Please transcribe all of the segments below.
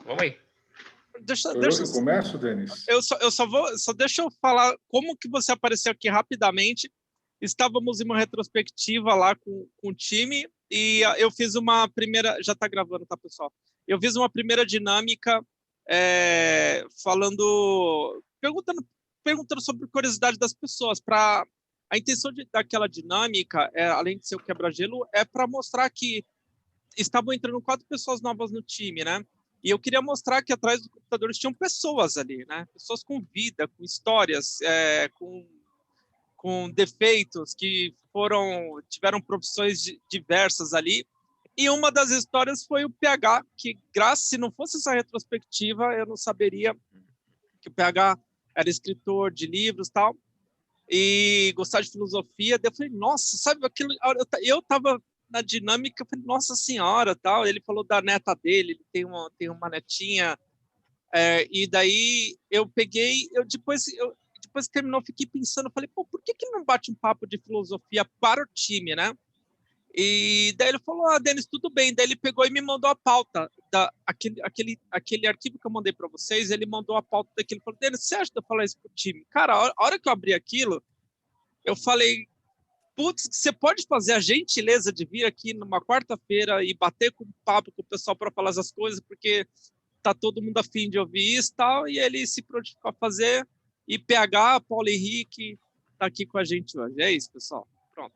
Vamos aí. Sou eu que começo, Denis? Só deixa eu falar como que você apareceu aqui rapidamente. Estávamos em uma retrospectiva lá com o time e eu fiz uma primeira... Já está gravando, tá, pessoal? Eu fiz uma primeira dinâmica perguntando sobre curiosidade das pessoas. A intenção daquela dinâmica, além de ser o quebra-gelo, é para mostrar que estavam entrando 4 pessoas novas no time, né? E eu queria mostrar que atrás dos computadores tinham pessoas ali, né? Pessoas com vida, com histórias, com defeitos, que tiveram profissões diversas ali. E uma das histórias foi o PH, que, se não fosse essa retrospectiva, eu não saberia que o PH era escritor de livros e tal, e gostava de filosofia. Daí eu falei, nossa, sabe aquilo? Eu estava na dinâmica, eu falei, nossa senhora, tal. Ele falou da neta dele, ele tem uma netinha, e daí eu peguei, depois que terminou, eu fiquei pensando, eu falei, pô, por que não bate um papo de filosofia para o time, né? E daí ele falou, Denis, tudo bem. Daí ele pegou e me mandou a pauta, aquele arquivo que eu mandei para vocês, ele mandou a pauta daquele, falou, Denis, você acha de eu falar isso pro time? Cara, a hora que eu abri aquilo, eu falei, putz, você pode fazer a gentileza de vir aqui numa quarta-feira e bater com o papo com o pessoal para falar essas coisas, porque tá todo mundo afim de ouvir isso e tal, e ele se prontificou a fazer, e PH, Paulo Henrique, tá aqui com a gente hoje. É isso, pessoal. Pronto.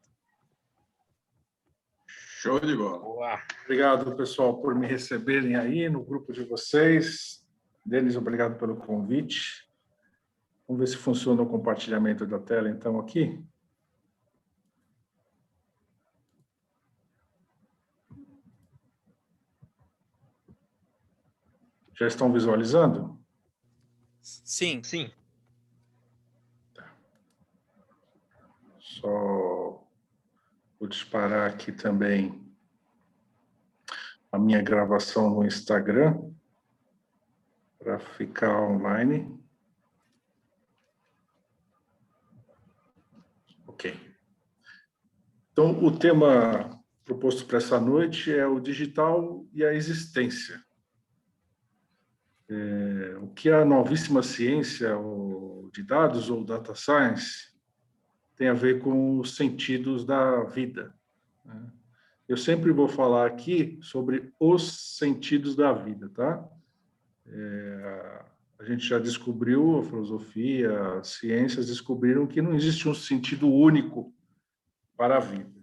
Show de bola. Boa. Obrigado, pessoal, por me receberem aí no grupo de vocês. Denis, obrigado pelo convite. Vamos ver se funciona o compartilhamento da tela, então, aqui. Já estão visualizando? Sim. Sim. Tá. Só vou disparar aqui também a minha gravação no Instagram para ficar online. Ok. Então, o tema proposto para essa noite é o digital e a existência. O que a novíssima ciência de dados ou data science tem a ver com os sentidos da vida, né? Eu sempre vou falar aqui sobre os sentidos da vida, tá? A gente já descobriu, a filosofia, as ciências descobriram que não existe um sentido único para a vida.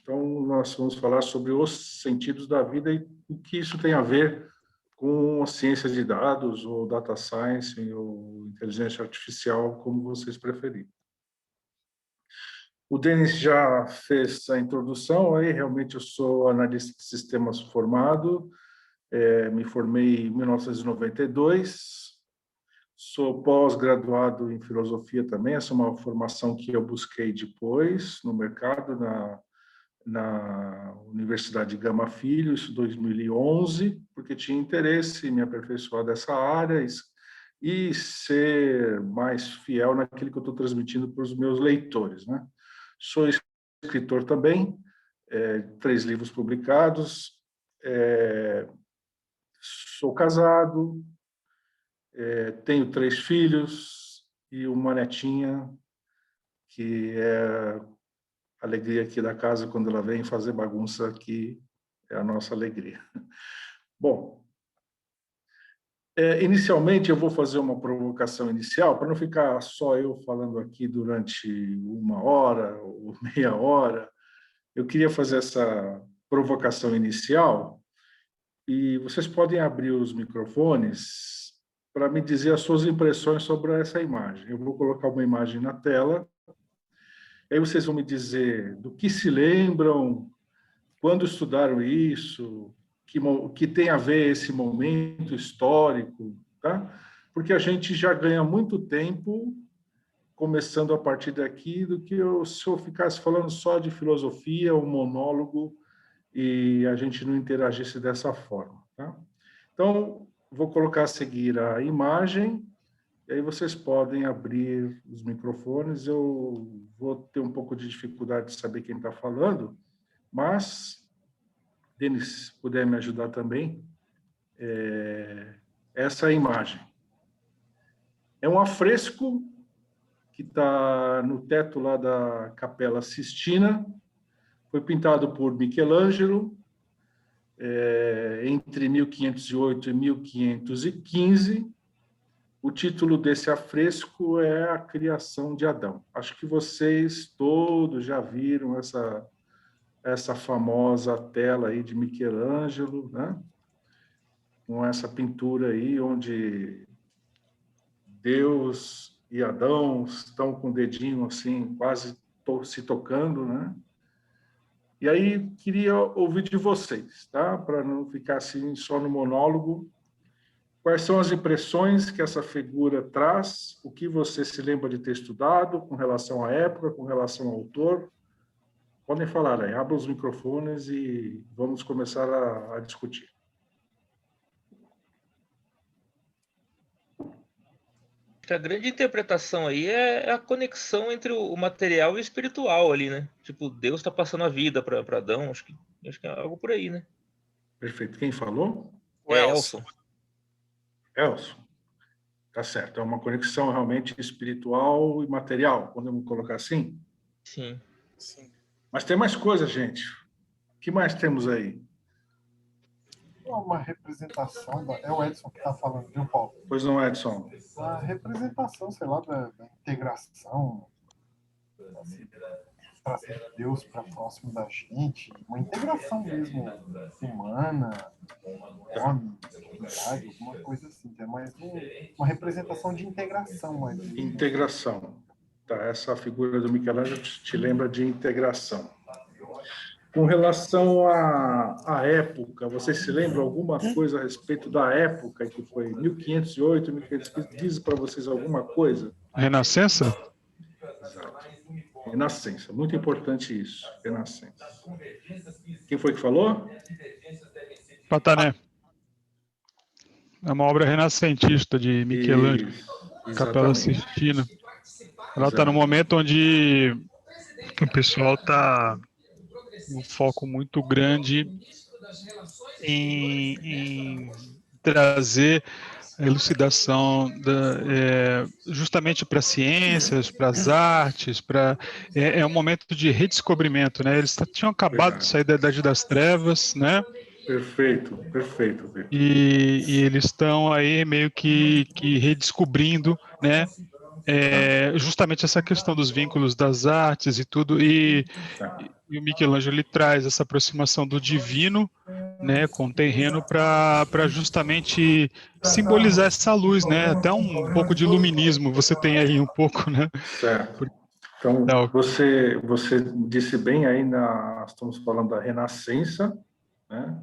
Então, nós vamos falar sobre os sentidos da vida e o que isso tem a ver com a ciência de dados, ou data science, ou inteligência artificial, como vocês preferirem. O Denis já fez a introdução, aí realmente eu sou analista de sistemas formado, me formei em 1992, sou pós-graduado em filosofia também, essa é uma formação que eu busquei depois no mercado, na Universidade Gama Filho, isso em 2011, porque tinha interesse em me aperfeiçoar dessa área e ser mais fiel naquilo que eu estou transmitindo para os meus leitores, né? Sou escritor também, 3 livros publicados, sou casado, tenho 3 filhos e uma netinha, que é a alegria aqui da casa quando ela vem fazer bagunça aqui, é a nossa alegria. Bom, inicialmente eu vou fazer uma provocação inicial, para não ficar só eu falando aqui durante 1 hora ou meia hora. Eu queria fazer essa provocação inicial e vocês podem abrir os microfones para me dizer as suas impressões sobre essa imagem. Eu vou colocar uma imagem na tela, aí vocês vão me dizer do que se lembram, quando estudaram isso, que tem a ver esse momento histórico, tá? Porque a gente já ganha muito tempo começando a partir daqui do que se eu ficasse falando só de filosofia, um monólogo, e a gente não interagisse dessa forma, tá? Então, vou colocar a seguir a imagem, e aí vocês podem abrir os microfones. Eu vou ter um pouco de dificuldade de saber quem está falando, mas, Denis, se puder me ajudar também, essa imagem. É um afresco que está no teto lá da Capela Sistina. Foi pintado por Michelangelo entre 1508 e 1515. O título desse afresco é A Criação de Adão. Acho que vocês todos já viram essa famosa tela aí de Michelangelo, né? Com essa pintura aí, onde Deus e Adão estão com o dedinho assim, quase se tocando, né? E aí, queria ouvir de vocês, tá? Para não ficar assim só no monólogo. Quais são as impressões que essa figura traz? O que você se lembra de ter estudado com relação à época, com relação ao autor? Podem falar aí, abram os microfones e vamos começar a discutir. A grande interpretação aí é a conexão entre o material e o espiritual ali, né? Tipo, Deus está passando a vida para Adão, acho que é algo por aí, né? Perfeito. Quem falou? O Elson. Elson. Tá certo. É uma conexão realmente espiritual e material, podemos colocar assim? Sim. Mas tem mais coisa, gente. O que mais temos aí? Uma representação é o Edson que está falando, viu, Paulo? Pois não, Edson? A representação, sei lá, da integração, assim, trazer Deus para próximo da gente, uma integração mesmo humana, homem, divindade, alguma coisa assim. É mais uma representação de integração. Mas... Integração. Tá, essa figura do Michelangelo te lembra de integração. Com relação à época, você se lembra alguma coisa a respeito da época que foi 1508, 1515? Diz para vocês alguma coisa? Renascença? Exato. Renascença. Muito importante isso. Renascença. Quem foi que falou? Patané. É uma obra renascentista de Michelangelo, Capela Sistina. Ela está no momento onde o pessoal está um foco muito grande em trazer a elucidação justamente para as ciências, para as artes, é um momento de redescobrimento, né? Eles tinham acabado de sair da Idade das Trevas, né? Perfeito, perfeito. E eles estão aí meio que redescobrindo, né? Justamente essa questão dos vínculos das artes e tudo, e o Michelangelo ele traz essa aproximação do divino, né, com o terreno para justamente simbolizar essa luz, né, até um pouco de iluminismo você tem aí um pouco, né? Certo. Então, você disse bem aí, estamos falando da Renascença, né?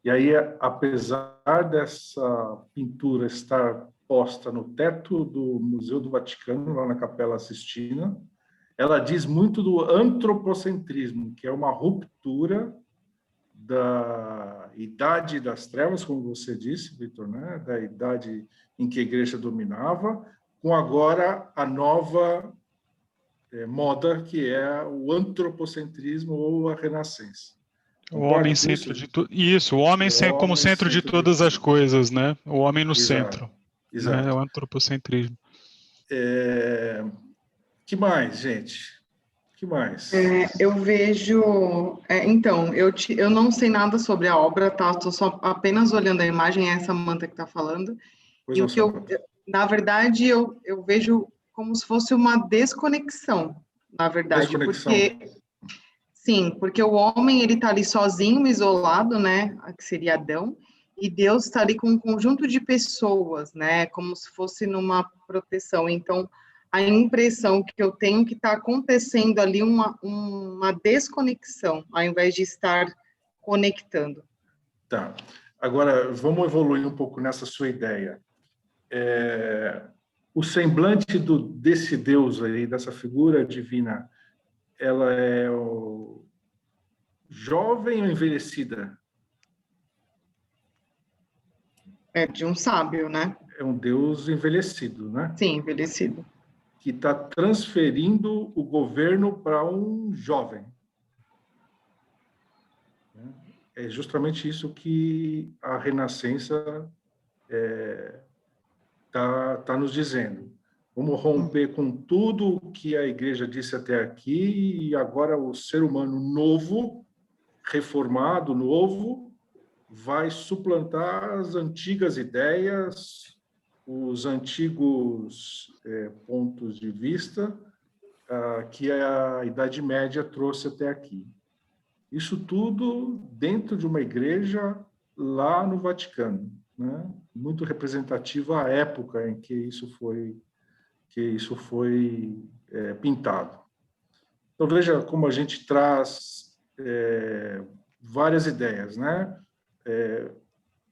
E aí, apesar dessa pintura estar posta no teto do Museu do Vaticano, lá na Capela Sistina, ela diz muito do antropocentrismo, que é uma ruptura da Idade das Trevas, como você disse, Vitor, né? Da idade em que a Igreja dominava, com agora a nova moda, que é o antropocentrismo ou a Renascença. O homem centro de tudo. Isso, o homem como centro de todas as coisas, né? O homem no centro. Exato. Né? O antropocentrismo. Que mais, gente? Que mais? Eu vejo... então, eu não sei nada sobre a obra, tá? Estou só apenas olhando a imagem, é essa Manta que está falando. Pois e não, o que na verdade, eu vejo como se fosse uma desconexão, na verdade. Desconexão. Porque o homem, ele está ali sozinho, isolado, né? Que seria Adão. E Deus está ali com um conjunto de pessoas, né? Como se fosse numa proteção. Então, a impressão que eu tenho que está acontecendo ali uma desconexão, ao invés de estar conectando. Tá. Agora, vamos evoluir um pouco nessa sua ideia. O semblante desse Deus aí, dessa figura divina, ela é jovem ou envelhecida? É de um sábio, né? É um Deus envelhecido, né? Sim, envelhecido. Que está transferindo o governo para um jovem. É justamente isso que a Renascença tá nos dizendo. Vamos romper com tudo o que a igreja disse até aqui, e agora o ser humano novo, reformado, novo, vai suplantar as antigas ideias, os antigos pontos de vista que a Idade Média trouxe até aqui. Isso tudo dentro de uma igreja lá no Vaticano, né? Muito representativa à época em que isso foi pintado. Então, veja como a gente traz várias ideias, né?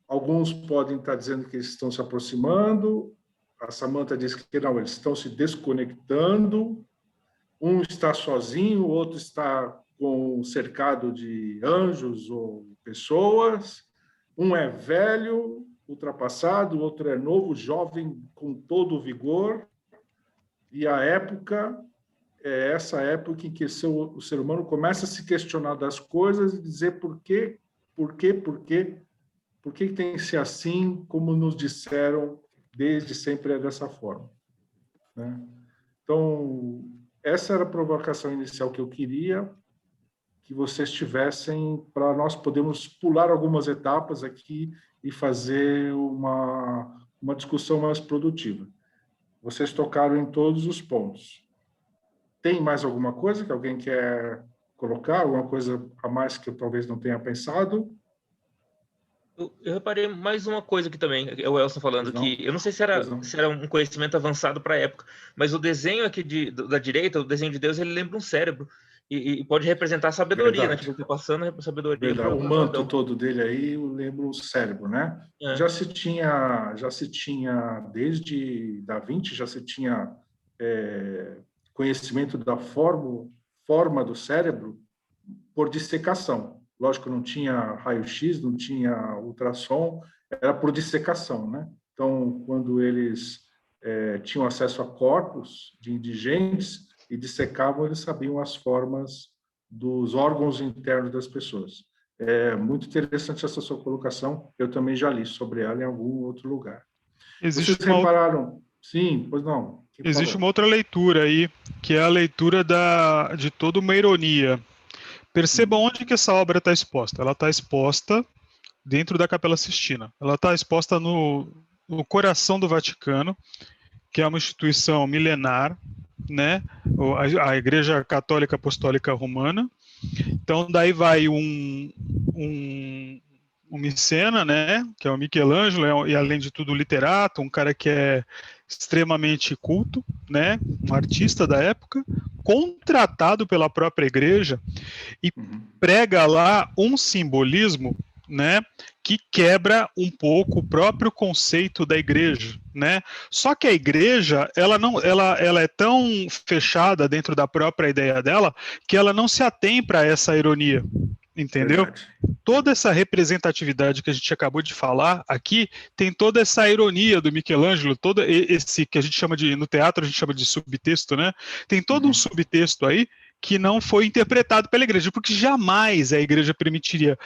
Alguns podem estar dizendo que eles estão se aproximando, a Samantha diz que não, eles estão se desconectando, um está sozinho, o outro está cercado de anjos ou pessoas, um é velho, ultrapassado, o outro é novo, jovem, com todo o vigor, e a época é essa época em que o ser humano começa a se questionar das coisas e dizer por que tem que ser assim, como nos disseram desde sempre é dessa forma, né? Então, essa era a provocação inicial que eu queria que vocês tivessem, para nós podermos pular algumas etapas aqui e fazer uma discussão mais produtiva. Vocês tocaram em todos os pontos. Tem mais alguma coisa que alguém quer colocar? Alguma coisa a mais que eu talvez não tenha pensado? Eu reparei mais uma coisa aqui também, é o Elson falando, que eu não sei se era um conhecimento avançado para a época, mas o desenho aqui da direita, o desenho de Deus, ele lembra um cérebro e pode representar a sabedoria, né? Tipo, passando a sabedoria. O manto todo dele aí lembra o cérebro, né? Já se tinha desde Da Vinci, já se tinha conhecimento da forma do cérebro por dissecação. Lógico, não tinha raio-x, não tinha ultrassom, era por dissecação, né? Então, quando eles tinham acesso a corpos de indigentes e dissecavam, eles sabiam as formas dos órgãos internos das pessoas. É muito interessante essa sua colocação, eu também já li sobre ela em algum outro lugar. Vocês repararam? Sim, pois não. Existe uma outra leitura aí, que é a leitura de toda uma ironia. Perceba onde que essa obra está exposta. Ela está exposta dentro da Capela Sistina. Ela está exposta no coração do Vaticano, que é uma instituição milenar, né? A Igreja Católica Apostólica Romana. Então, daí vai um micena, né? Que é o Michelangelo, e além de tudo literato, um cara que é extremamente culto, né? Um artista da época, contratado pela própria igreja e prega lá um simbolismo, né, que quebra um pouco o próprio conceito da igreja, né? Só que a igreja, ela é tão fechada dentro da própria ideia dela que ela não se atém para essa ironia, entendeu? Verdade. Toda essa representatividade que a gente acabou de falar aqui tem toda essa ironia do Michelangelo, todo esse que a gente chama no teatro a gente chama de subtexto, né? Tem todo um subtexto aí que não foi interpretado pela igreja, porque jamais a igreja permitiria.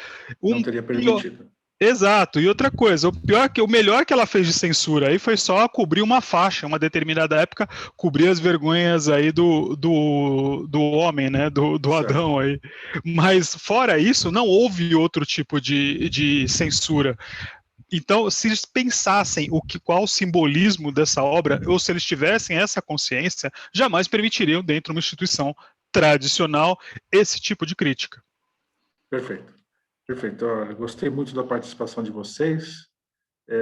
Não teria permitido. Exato. E outra coisa, o melhor que ela fez de censura aí foi só cobrir uma faixa, uma determinada época, cobrir as vergonhas aí do homem, né, do Adão aí. Mas fora isso, não houve outro tipo de censura. Então, se eles pensassem qual o simbolismo dessa obra, ou se eles tivessem essa consciência, jamais permitiriam, dentro de uma instituição tradicional, esse tipo de crítica. Perfeito. Perfeito. Eu gostei muito da participação de vocês.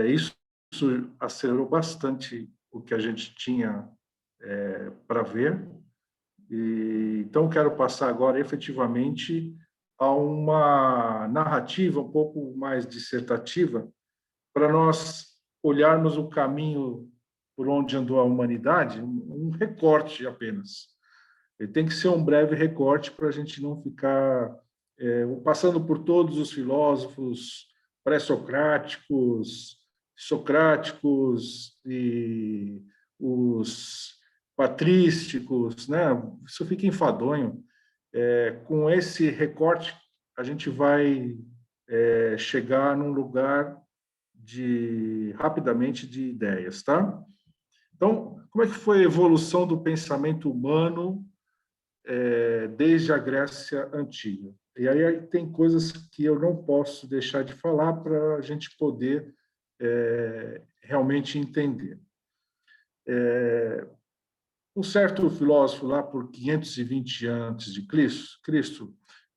Isso acelerou bastante o que a gente tinha para ver. Então, quero passar agora, efetivamente, a uma narrativa um pouco mais dissertativa, para nós olharmos o caminho por onde andou a humanidade, um recorte apenas. Ele tem que ser um breve recorte para a gente não ficar passando por todos os filósofos pré-socráticos, socráticos e os patrísticos, né? Isso fica enfadonho. Com esse recorte, a gente vai chegar num lugar rapidamente de ideias, tá? Então, como é que foi a evolução do pensamento humano desde a Grécia Antiga? E aí tem coisas que eu não posso deixar de falar para a gente poder realmente entender. Um certo filósofo lá por 520 a.C.,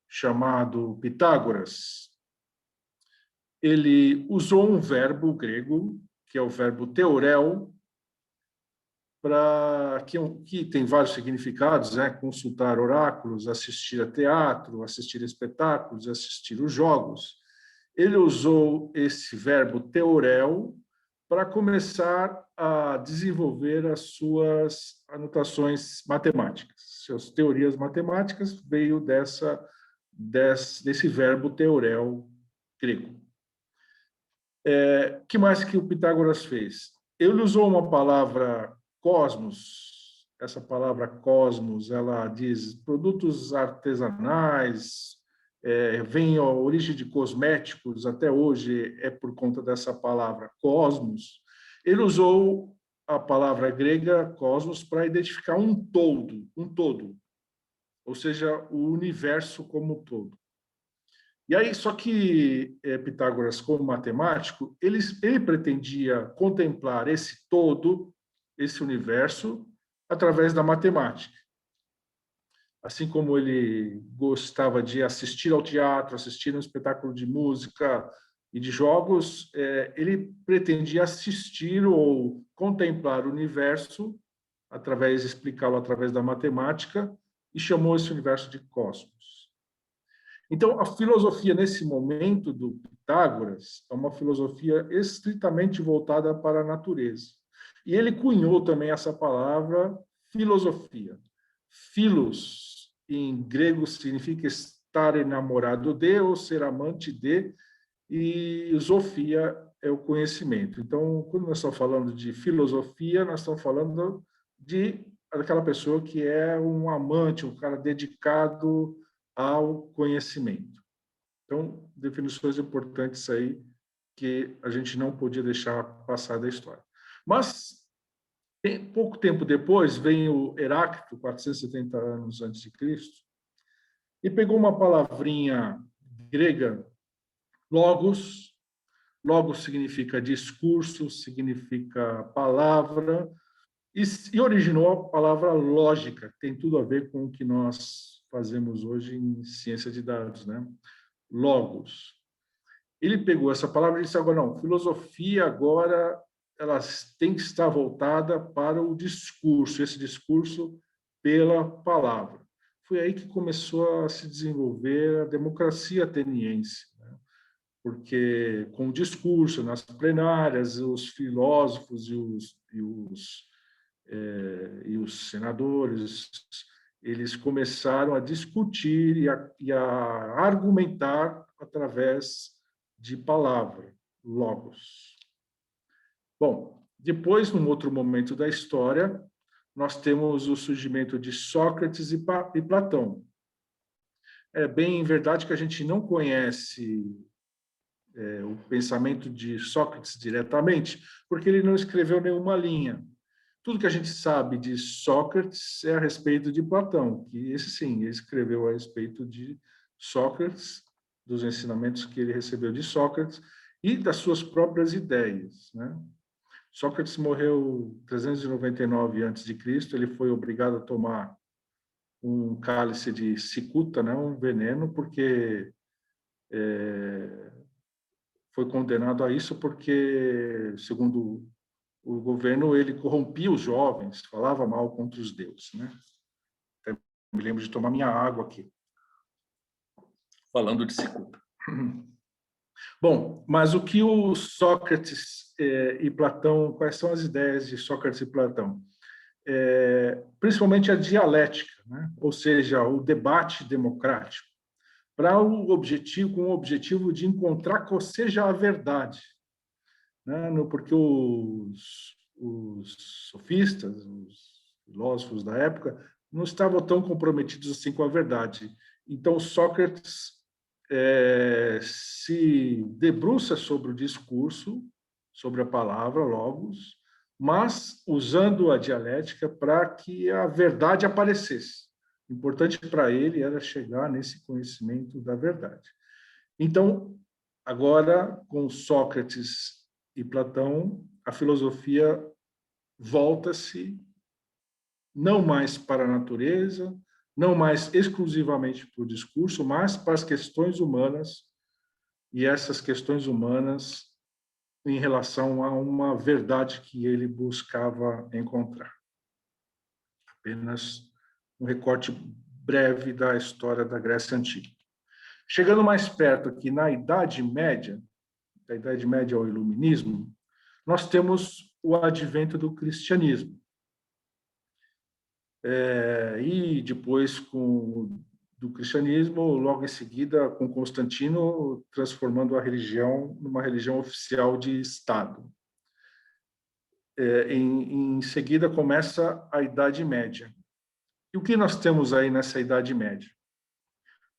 chamado Pitágoras, ele usou um verbo grego, que é o verbo teorel, que tem vários significados, né? Consultar oráculos, assistir a teatro, assistir espetáculos, assistir os jogos. Ele usou esse verbo teorel para começar a desenvolver as suas anotações matemáticas. Suas teorias matemáticas veio desse verbo teorel grego. Que mais que o Pitágoras fez? Ele usou uma palavra cosmos. Essa palavra cosmos, ela diz produtos artesanais, vem a origem de cosméticos, até hoje é por conta dessa palavra cosmos. Ele usou a palavra grega cosmos para identificar um todo, ou seja, o universo como um todo. E aí, só que Pitágoras, como matemático, ele pretendia contemplar esse todo, esse universo, através da matemática. Assim como ele gostava de assistir ao teatro, assistir a um espetáculo de música e de jogos, ele pretendia assistir ou contemplar o universo, explicá-lo através da matemática, e chamou esse universo de cosmos. Então, a filosofia, nesse momento do Pitágoras, é uma filosofia estritamente voltada para a natureza. E ele cunhou também essa palavra filosofia. Philos, em grego, significa estar enamorado de ou ser amante de, e sofia é o conhecimento. Então, quando nós estamos falando de filosofia, nós estamos falando daquela pessoa que é um amante, um cara dedicado ao conhecimento. Então, definições importantes aí que a gente não podia deixar passar da história. Mas, pouco tempo depois, vem o Heráclito, 470 anos antes de Cristo, e pegou uma palavrinha grega, logos. Logos significa discurso, significa palavra, e originou a palavra lógica, que tem tudo a ver com o que nós fazemos hoje em ciência de dados, né? Logos. Ele pegou essa palavra e disse agora não, filosofia agora ela tem que estar voltada para o discurso, esse discurso pela palavra. Foi aí que começou a se desenvolver a democracia ateniense, né? Porque com o discurso, nas plenárias, os filósofos e os senadores, eles começaram a discutir e a argumentar através de palavra, logos. Bom, depois, num outro momento da história, nós temos o surgimento de Sócrates e Platão. É bem verdade que a gente não conhece o pensamento de Sócrates diretamente, porque ele não escreveu nenhuma linha. Tudo que a gente sabe de Sócrates é a respeito de Platão, que esse sim, ele escreveu a respeito de Sócrates, dos ensinamentos que ele recebeu de Sócrates e das suas próprias ideias, né? Sócrates morreu em 399 a.C., ele foi obrigado a tomar um cálice de cicuta, né, um veneno, porque foi condenado a isso porque, segundo o governo, ele corrompia os jovens, falava mal contra os deuses, né? Eu me lembro de tomar minha água aqui, falando de cicuta. Bom, mas o que o Sócrates e Platão, quais são as ideias de Sócrates e Platão? Principalmente a dialética, né? Ou seja, o debate democrático, com o objetivo de encontrar qual seja a verdade, né? Porque os sofistas, os filósofos da época, não estavam tão comprometidos assim com a verdade. Então, Sócrates se debruça sobre o discurso sobre a palavra logos, mas usando a dialética para que a verdade aparecesse. O importante para ele era chegar nesse conhecimento da verdade. Então, agora, com Sócrates e Platão, a filosofia volta-se não mais para a natureza, não mais exclusivamente para o discurso, mas para as questões humanas, e essas questões humanas em relação a uma verdade que ele buscava encontrar. Apenas um recorte breve da história da Grécia Antiga. Chegando mais perto aqui na Idade Média, da Idade Média ao Iluminismo, nós temos o advento do cristianismo. E depois do cristianismo, logo em seguida, com Constantino, transformando a religião numa religião oficial de Estado. Em seguida, começa a Idade Média. E o que nós temos aí nessa Idade Média?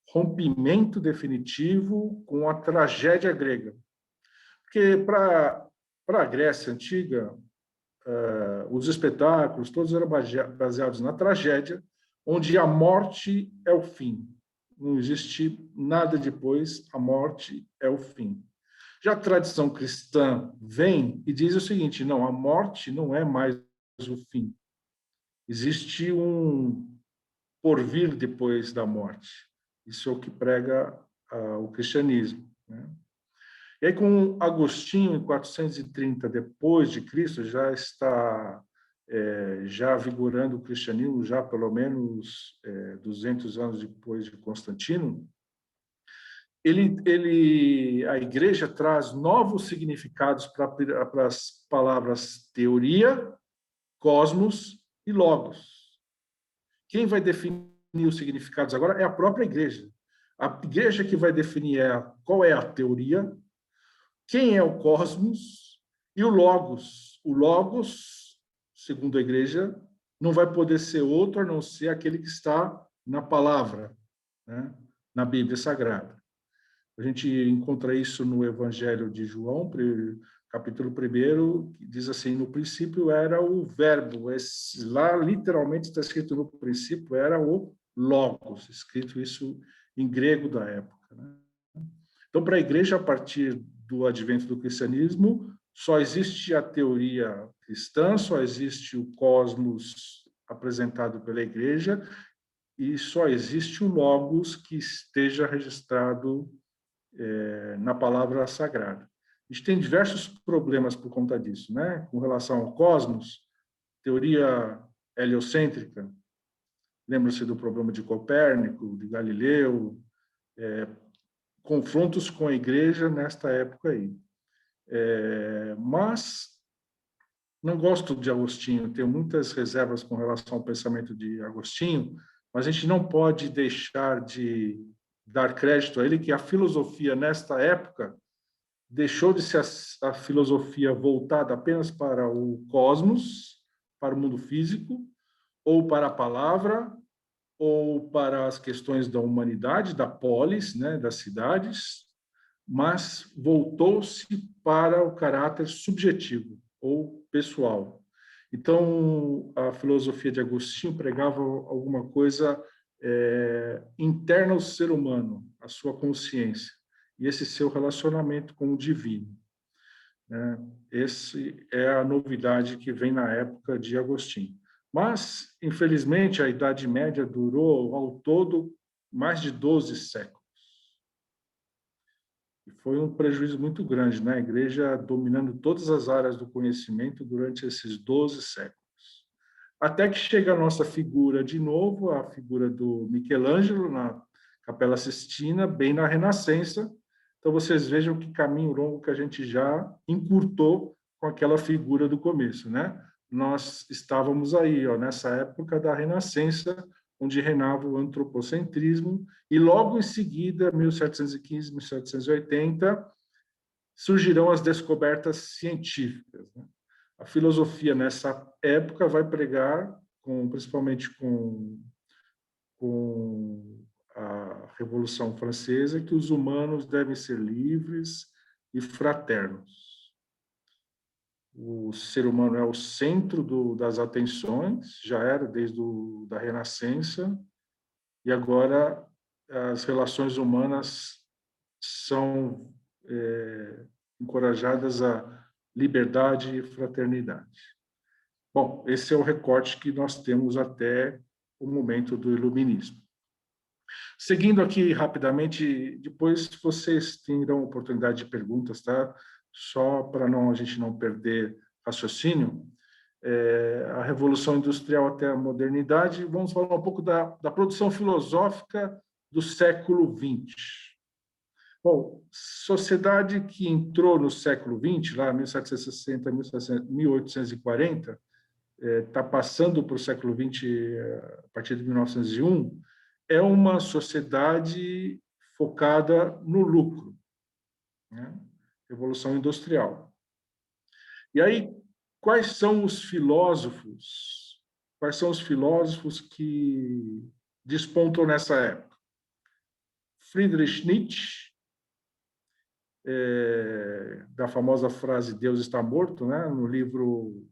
Rompimento definitivo com a tragédia grega. Porque para a Grécia Antiga, os espetáculos todos eram baseados na tragédia, onde a morte é o fim. Não existe nada depois, a morte é o fim. Já a tradição cristã vem e diz o seguinte: não, a morte não é mais o fim. Existe um porvir depois da morte. Isso é o que prega o cristianismo, né? E aí, com Agostinho, em 430 depois de Cristo, já está já vigorando o cristianismo, já pelo menos 200 anos depois de Constantino, a igreja traz novos significados para as palavras teoria, cosmos e logos. Quem vai definir os significados agora é a própria igreja. A igreja que vai definir qual é a teoria, quem é o cosmos e o logos. O logos, segundo a igreja, não vai poder ser outro a não ser aquele que está na palavra, né? Na Bíblia Sagrada. A gente encontra isso no Evangelho de João, capítulo 1, que diz assim: no princípio era o verbo. Lá, literalmente, está escrito no princípio, era o logos, escrito isso em grego da época, né? Então, para a igreja, a partir do advento do cristianismo, só existe a teoria cristã, só existe o cosmos apresentado pela igreja e só existe o logos que esteja registrado na palavra sagrada. A gente tem diversos problemas por conta disso, né? Com relação ao cosmos, teoria heliocêntrica, lembra-se do problema de Copérnico, de Galileu, confrontos com a igreja nesta época aí. Mas não gosto de Agostinho, tenho muitas reservas com relação ao pensamento de Agostinho, mas a gente não pode deixar de dar crédito a ele que a filosofia nesta época deixou de ser a filosofia voltada apenas para o cosmos, para o mundo físico, ou para a palavra, ou para as questões da humanidade, da polis, né, das cidades, mas voltou-se para o caráter subjetivo ou pessoal. Então, a filosofia de Agostinho pregava alguma coisa interna ao ser humano, a sua consciência, e esse seu relacionamento com o divino, né? Esse é a novidade que vem na época de Agostinho. Mas, infelizmente, a Idade Média durou, ao todo, mais de 12 séculos. E foi um prejuízo muito grande, né? A igreja dominando todas as áreas do conhecimento durante esses 12 séculos. Até que chega a nossa figura de novo, a figura do Michelangelo, na Capela Sistina, bem na Renascença. Então, vocês vejam que caminho longo que a gente já encurtou com aquela figura do começo, né? Nós estávamos aí, ó, nessa época da Renascença, onde reinava o antropocentrismo, e logo em seguida, 1715, 1780, surgirão as descobertas científicas, né? A filosofia, nessa época, vai pregar, principalmente com a Revolução Francesa, que os humanos devem ser livres e fraternos. o ser humano é o centro das atenções, já era desde da Renascença, e agora as relações humanas são encorajadas a liberdade e fraternidade. Bom, esse é o recorte que nós temos até o momento do iluminismo. Seguindo aqui rapidamente, depois vocês terão oportunidade de perguntas, tá? Só para a gente não perder raciocínio. A Revolução Industrial até a modernidade, vamos falar um pouco da produção filosófica do século XX. Bom, sociedade que entrou no século XX, lá 1760, 1840, está passando para o século XX a partir de 1901, é uma sociedade focada no lucro, né? Revolução Industrial. E aí, quais são os filósofos? Quais são os filósofos que despontam nessa época? Friedrich Nietzsche, da famosa frase Deus está morto, né? No livro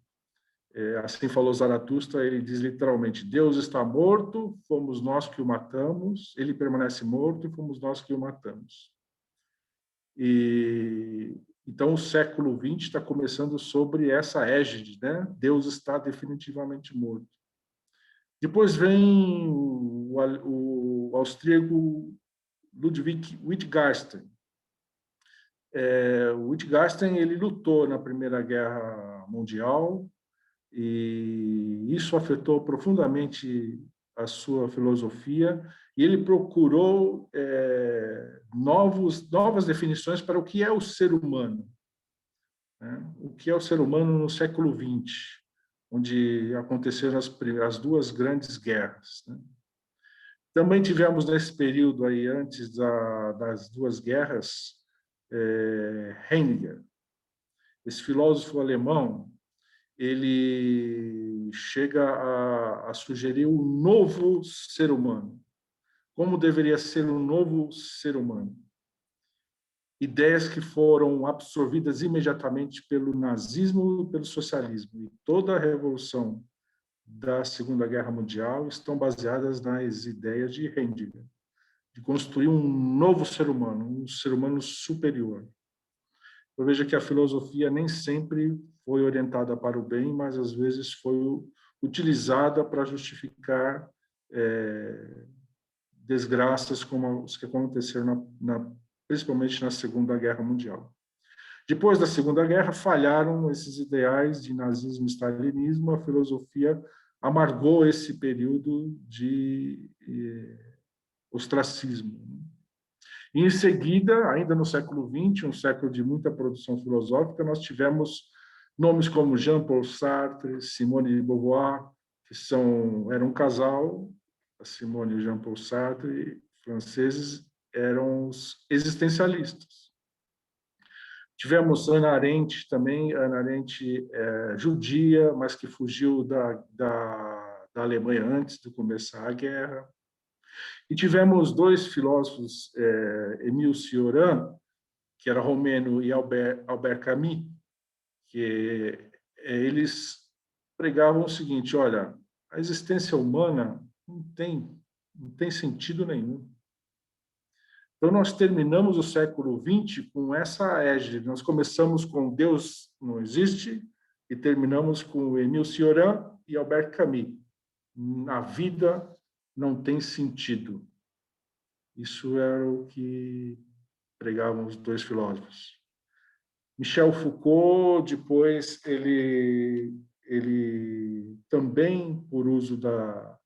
Assim Falou Zaratustra, ele diz literalmente: Deus está morto, fomos nós que o matamos, ele permanece morto e fomos nós que o matamos. E então o século XX está começando sobre essa égide, né? Deus está definitivamente morto. Depois vem o austríaco Ludwig Wittgenstein. O Wittgenstein, ele lutou na Primeira Guerra Mundial, e isso afetou profundamente a sua filosofia, e ele procurou novas definições para o que é o ser humano, né? O que é o ser humano no século XX, onde aconteceram as duas grandes guerras, né? Também tivemos nesse período aí, antes das duas guerras, Heidegger, esse filósofo alemão. Ele chega a sugerir um novo ser humano. Como deveria ser um novo ser humano? Ideias que foram absorvidas imediatamente pelo nazismo e pelo socialismo. E toda a revolução da Segunda Guerra Mundial estão baseadas nas ideias de Heidegger, de construir um novo ser humano, um ser humano superior. Eu vejo que a filosofia nem sempre foi orientada para o bem, mas às vezes foi utilizada para justificar desgraças como os que aconteceram principalmente na Segunda Guerra Mundial. Depois da Segunda Guerra, falharam esses ideais de nazismo e stalinismo, a filosofia amargou esse período de ostracismo. E, em seguida, ainda no século XX, um século de muita produção filosófica, nós tivemos nomes como Jean-Paul Sartre, Simone de Beauvoir, que eram um casal, a Simone e o Jean-Paul Sartre, franceses, eram os existencialistas. Tivemos Hannah Arendt também, Hannah Arendt judia, mas que fugiu da Alemanha antes de começar a guerra. E tivemos dois filósofos, Émile Cioran, que era romeno, e Albert Camus, que eles pregavam o seguinte: olha, a existência humana não tem sentido nenhum. Então, nós terminamos o século XX com essa égide. Nós começamos com Deus não existe e terminamos com Émile Cioran e Albert Camus. A vida não tem sentido. Isso era o que pregavam os dois filósofos. Michel Foucault, depois, ele também, por uso da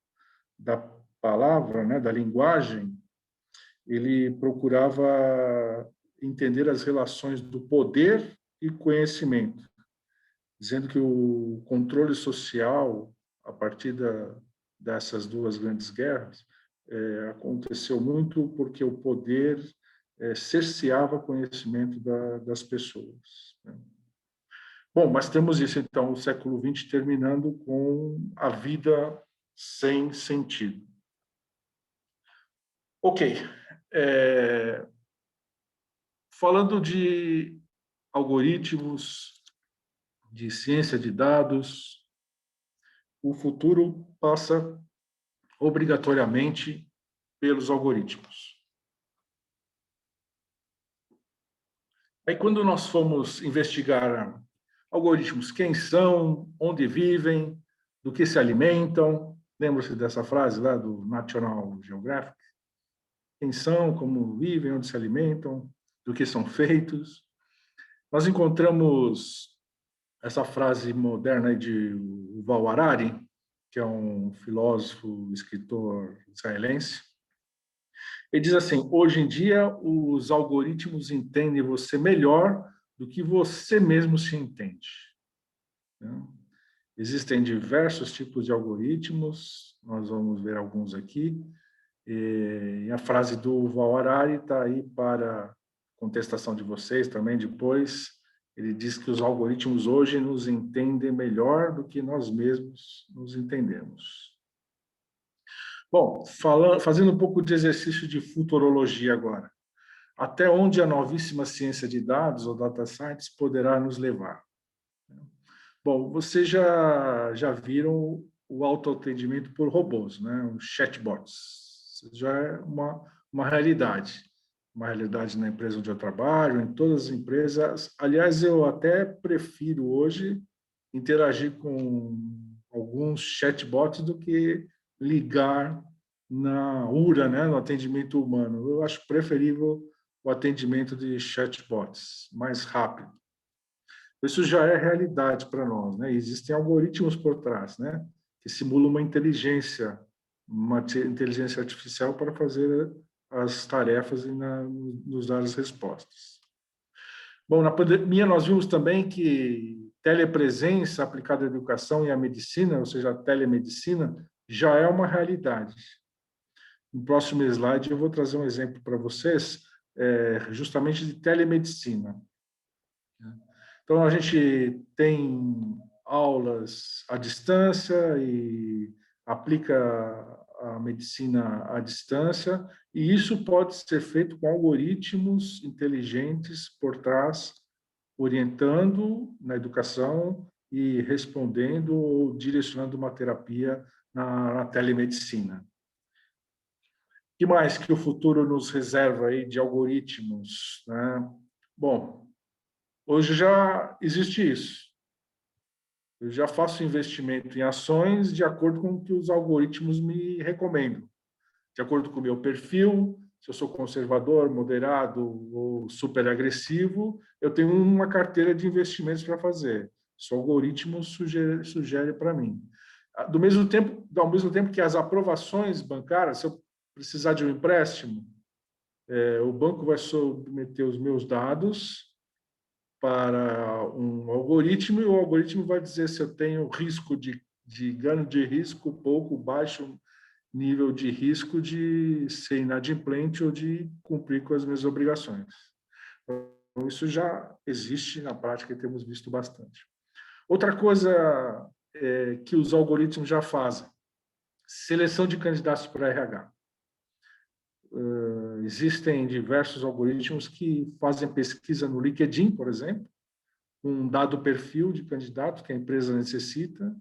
palavra, né, da linguagem, ele procurava entender as relações do poder e conhecimento, dizendo que o controle social, a partir dessas duas grandes guerras, aconteceu muito porque o poder cerceava conhecimento das pessoas, né? Bom, mas temos isso, então, o século XX terminando com a vida sem sentido. Ok. Falando de algoritmos, de ciência de dados, o futuro passa obrigatoriamente pelos algoritmos. Aí, quando nós fomos investigar algoritmos, quem são, onde vivem, do que se alimentam, lembra-se dessa frase lá do National Geographic? Quem são, como vivem, onde se alimentam, do que são feitos. Nós encontramos essa frase moderna de Yuval Harari, que é um filósofo, escritor israelense. Ele diz assim: hoje em dia, os algoritmos entendem você melhor do que você mesmo se entende. Existem diversos tipos de algoritmos, nós vamos ver alguns aqui. E a frase do Yuval Harari está aí para contestação de vocês também depois. Ele diz que os algoritmos hoje nos entendem melhor do que nós mesmos nos entendemos. Bom, fazendo um pouco de exercício de futurologia agora. Até onde a novíssima ciência de dados, ou data science, poderá nos levar? Bom, vocês já viram o autoatendimento por robôs, né? Os chatbots. Isso já é uma realidade na empresa onde eu trabalho, em todas as empresas. Aliás, eu até prefiro hoje interagir com alguns chatbots do que ligar na URA, né, no atendimento humano. Eu acho preferível o atendimento de chatbots, mais rápido. Isso já é realidade para nós, né? Existem algoritmos por trás, né, que simulam uma inteligência artificial para fazer as tarefas e nos dar as respostas. Bom, na pandemia nós vimos também que telepresença aplicada à educação e à medicina, ou seja, a telemedicina, já é uma realidade. No próximo slide eu vou trazer um exemplo para vocês, justamente de telemedicina. Então, a gente tem aulas à distância e aplica a medicina à distância, e isso pode ser feito com algoritmos inteligentes por trás, orientando na educação e respondendo ou direcionando uma terapia na telemedicina. O que mais que o futuro nos reserva aí de algoritmos, né? Bom, hoje já existe isso. Eu já faço investimento em ações de acordo com o que os algoritmos me recomendam. De acordo com o meu perfil, se eu sou conservador, moderado ou super agressivo, eu tenho uma carteira de investimentos para fazer. Isso o algoritmo sugere para mim. Ao mesmo tempo que as aprovações bancárias, se eu precisar de um empréstimo, o banco vai submeter os meus dados para um algoritmo, e o algoritmo vai dizer se eu tenho risco de ganho de risco, pouco, baixo nível de risco de ser inadimplente ou de cumprir com as minhas obrigações. Então, isso já existe na prática e temos visto bastante. Outra coisa que os algoritmos já fazem, seleção de candidatos para RH. Existem diversos algoritmos que fazem pesquisa no LinkedIn, por exemplo, um dado perfil de candidato que a empresa necessita,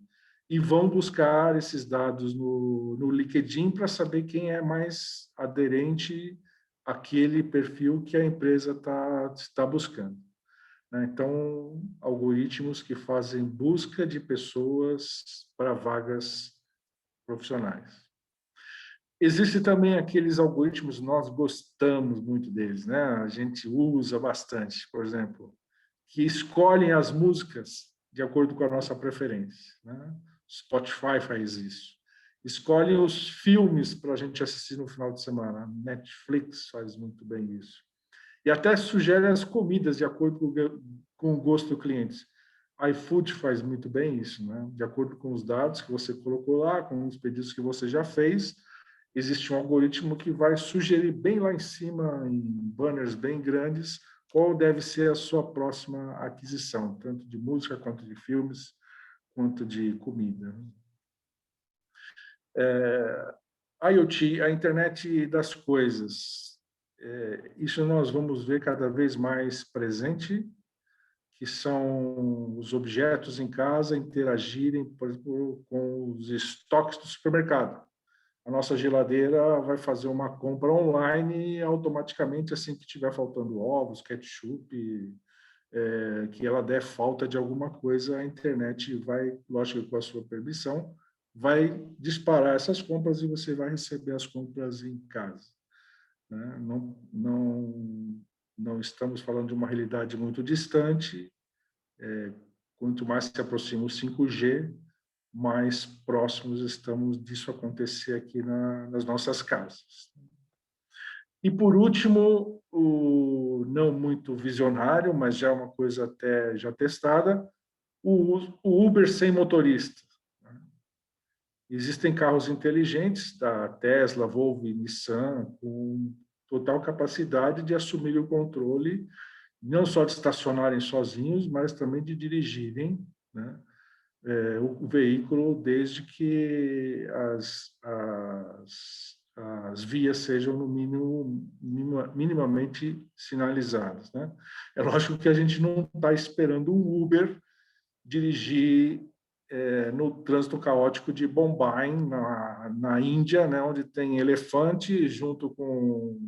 e vão buscar esses dados no LinkedIn para saber quem é mais aderente àquele perfil que a empresa está buscando. Então, algoritmos que fazem busca de pessoas para vagas profissionais. Existem também aqueles algoritmos, nós gostamos muito deles, né? A gente usa bastante, por exemplo, que escolhem as músicas de acordo com a nossa preferência, né? Spotify faz isso. Escolhem os filmes para a gente assistir no final de semana. Netflix faz muito bem isso. E até sugere as comidas de acordo com o gosto do cliente. iFood faz muito bem isso, né? De acordo com os dados que você colocou lá, com os pedidos que você já fez, existe um algoritmo que vai sugerir bem lá em cima, em banners bem grandes, qual deve ser a sua próxima aquisição, tanto de música, quanto de filmes, quanto de comida. IoT, a internet das coisas. Isso nós vamos ver cada vez mais presente, que são os objetos em casa interagirem, por exemplo, com os estoques do supermercado. A nossa geladeira vai fazer uma compra online e automaticamente, assim que estiver faltando ovos, ketchup, que ela der falta de alguma coisa, a internet vai, lógico, com a sua permissão, vai disparar essas compras e você vai receber as compras em casa. Né? Não estamos falando de uma realidade muito distante. Quanto mais se aproxima o 5G, mais próximos estamos disso acontecer aqui nas nossas casas. E, por último, o não muito visionário, mas já é uma coisa até já testada, o Uber sem motorista. Existem carros inteligentes da Tesla, Volvo e Nissan com total capacidade de assumir o controle, não só de estacionarem sozinhos, mas também de dirigirem, né, o veículo, desde que as vias sejam, no mínimo, minimamente sinalizadas. Né? É lógico que a gente não está esperando um Uber dirigir no trânsito caótico de Bombay, na Índia, né, onde tem elefante junto com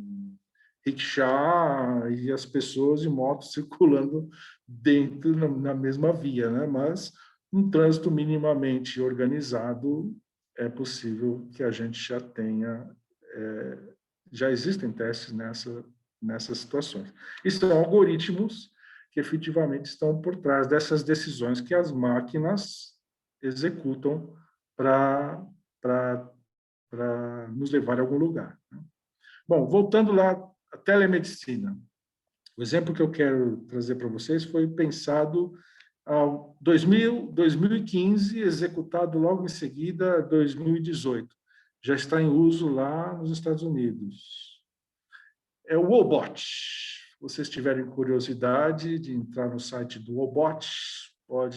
rickshaw e as pessoas de moto circulando dentro, na mesma via. Né? Mas um trânsito minimamente organizado é possível que a gente já tenha, já existem testes nessas situações. E são algoritmos que efetivamente estão por trás dessas decisões que as máquinas executam para nos levar a algum lugar. Bom, voltando lá, a telemedicina. O exemplo que eu quero trazer para vocês foi pensado em 2015, executado logo em seguida, 2018. Já está em uso lá nos Estados Unidos. É o Wobot. Se vocês tiverem curiosidade de entrar no site do Wobot,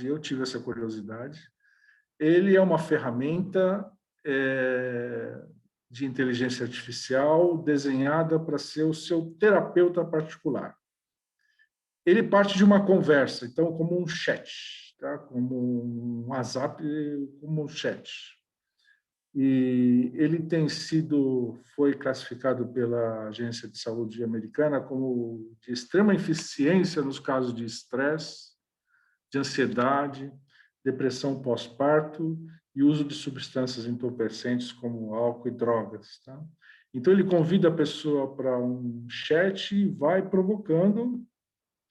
eu tive essa curiosidade. Ele é uma ferramenta de inteligência artificial desenhada para ser o seu terapeuta particular. Ele parte de uma conversa, então, como um chat, tá? Como um WhatsApp, como um chat. E ele foi classificado pela Agência de Saúde Americana como de extrema eficiência nos casos de estresse, de ansiedade, depressão pós-parto e uso de substâncias entorpecentes como álcool e drogas. Tá? Então, ele convida a pessoa para um chat e vai provocando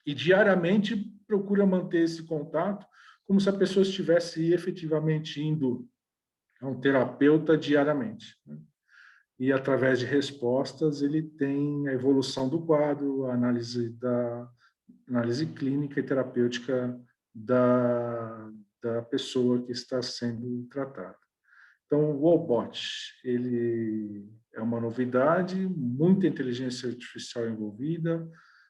e diariamente procura manter esse contato como se a pessoa estivesse efetivamente indo a um terapeuta diariamente. Né? E, através de respostas, ele tem a evolução do quadro, a análise clínica e terapêutica da pessoa que está sendo tratada. Então, o Wobot, ele é uma novidade, muita inteligência artificial envolvida,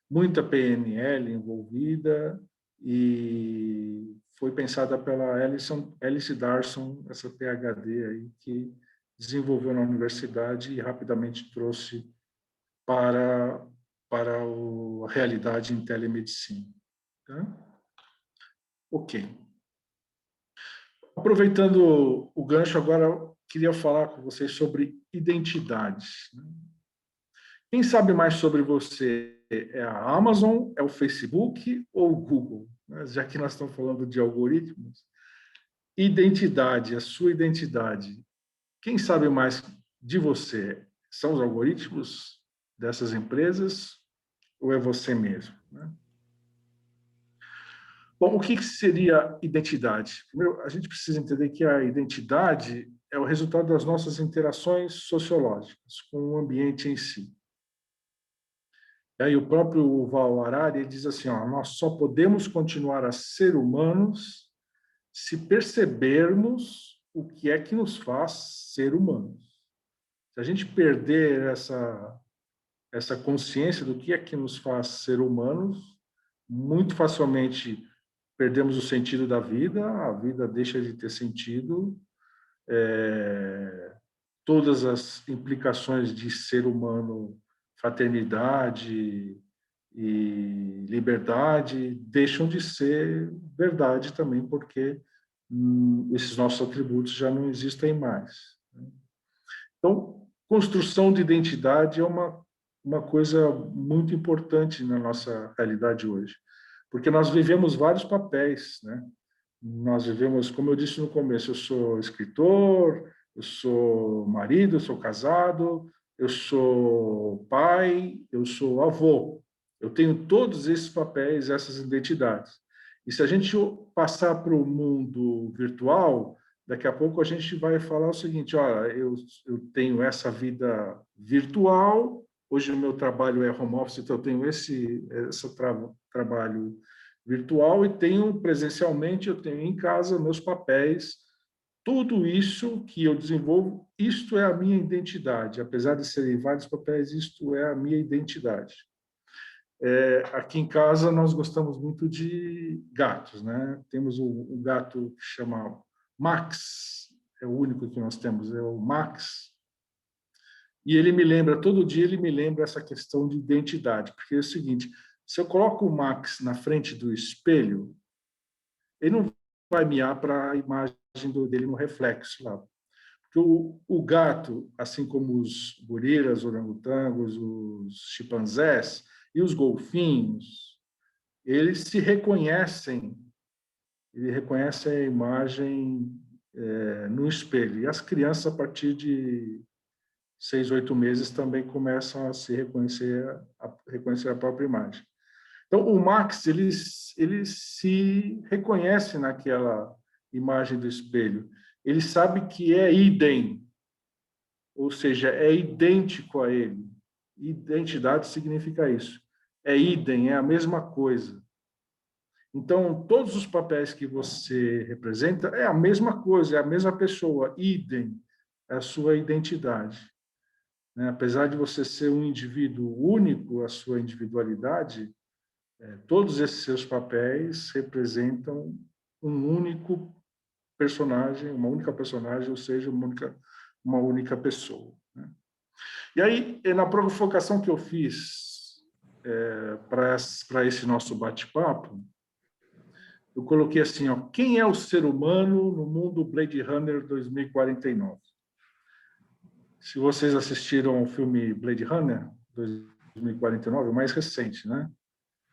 muita PNL envolvida, e foi pensada pela Alice Darson, essa PhD aí, que desenvolveu na universidade e rapidamente trouxe para a realidade em telemedicina. Tá? Ok. Aproveitando o gancho, agora eu queria falar com vocês sobre identidades. Quem sabe mais sobre você? É a Amazon, é o Facebook ou o Google? Já que nós estamos falando de algoritmos. Identidade, a sua identidade. Quem sabe mais de você? São os algoritmos dessas empresas ou é você mesmo? Bom, o que seria identidade? Primeiro, a gente precisa entender que a identidade é o resultado das nossas interações sociológicas com o ambiente em si. E aí o próprio Yuval Harari ele diz assim, nós só podemos continuar a ser humanos se percebermos o que é que nos faz ser humanos. Se a gente perder essa consciência do que é que nos faz ser humanos, muito facilmente perdemos o sentido da vida, a vida deixa de ter sentido, todas as implicações de ser humano, fraternidade e liberdade deixam de ser verdade também, porque esses nossos atributos já não existem mais. Então, construção de identidade é uma coisa muito importante na nossa realidade hoje, porque nós vivemos vários papéis, né? Nós vivemos, como eu disse no começo, eu sou escritor, eu sou marido, eu sou casado, eu sou pai, eu sou avô. Eu tenho todos esses papéis, essas identidades. E se a gente passar para o mundo virtual, daqui a pouco a gente vai falar o seguinte: olha, eu tenho essa vida virtual, hoje o meu trabalho é home office, então eu tenho esse trabalho virtual, e tenho presencialmente, eu tenho em casa meus papéis, tudo isso que eu desenvolvo, isto é a minha identidade. Apesar de serem vários papéis, isto é a minha identidade. Aqui em casa nós gostamos muito de gatos, né? Temos um gato que chama Max, é o único que nós temos, é o Max. E ele me lembra, todo dia ele me lembra essa questão de identidade, porque é o seguinte: se eu coloco o Max na frente do espelho, ele não vai miar para a imagem dele no reflexo lá. Porque o gato, assim como os gorilas, orangotangos, os chimpanzés e os golfinhos, eles se reconhecem, ele reconhece a imagem no espelho. E as crianças, a partir de 6, 8 meses, também começam a se reconhecer a própria imagem. Então, o Max, ele se reconhece naquela imagem do espelho. Ele sabe que é idem, ou seja, é idêntico a ele. Identidade significa isso. É idem, é a mesma coisa. Então, todos os papéis que você representa é a mesma coisa, é a mesma pessoa. Idem é a sua identidade. Apesar de você ser um indivíduo único, a sua individualidade, todos esses seus papéis representam um único personagem, uma única personagem, ou seja, uma única pessoa. E aí, na provocação que eu fiz para esse nosso bate-papo, eu coloquei assim: ó, quem é o ser humano no mundo Blade Runner 2049? Se vocês assistiram ao filme Blade Runner 2049, o mais recente, né?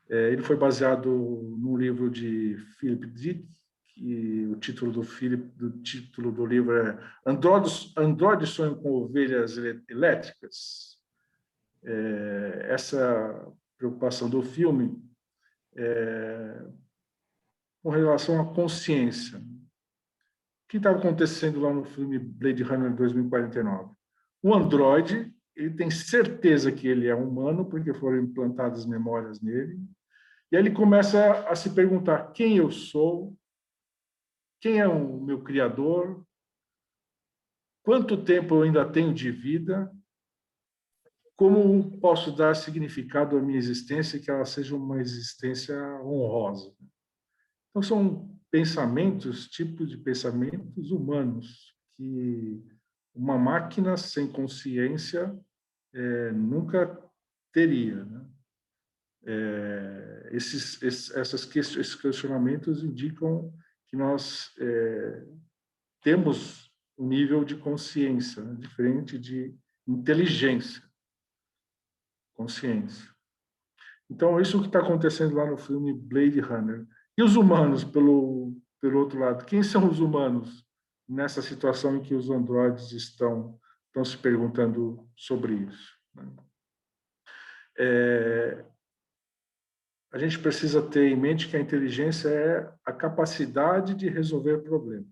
Ele foi baseado num livro de Philip Dick, que o título do livro é Androides Sonham com Ovelhas Elétricas. Essa preocupação do filme com relação à consciência. O que estava acontecendo lá no filme Blade Runner 2049? O androide, ele tem certeza que ele é humano, porque foram implantadas memórias nele, e aí ele começa a se perguntar: quem eu sou? Quem é o meu criador? Quanto tempo eu ainda tenho de vida? Como posso dar significado à minha existência e que ela seja uma existência honrosa? Então, são pensamentos, tipos de pensamentos humanos, que uma máquina sem consciência nunca teria, né? Esses questionamentos indicam que nós temos um nível de consciência, né, diferente de inteligência, consciência. Então, isso que está acontecendo lá no filme Blade Runner. E os humanos, pelo outro lado? Quem são os humanos nessa situação em que os androides estão se perguntando sobre isso? A gente precisa ter em mente que a inteligência é a capacidade de resolver problemas.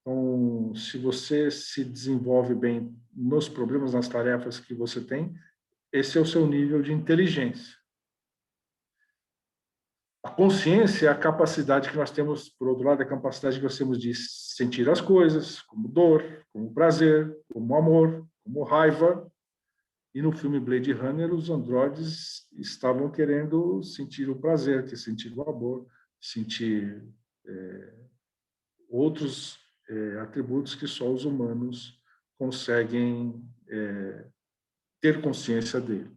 Então, se você se desenvolve bem nos problemas, nas tarefas que você tem, esse é o seu nível de inteligência. A consciência é a capacidade que nós temos, por outro lado, a capacidade que nós temos de sentir as coisas, como dor, como prazer, como amor, como raiva. E no filme Blade Runner, os androides estavam querendo sentir o prazer, sentir o amor, sentir outros atributos que só os humanos conseguem ter consciência deles.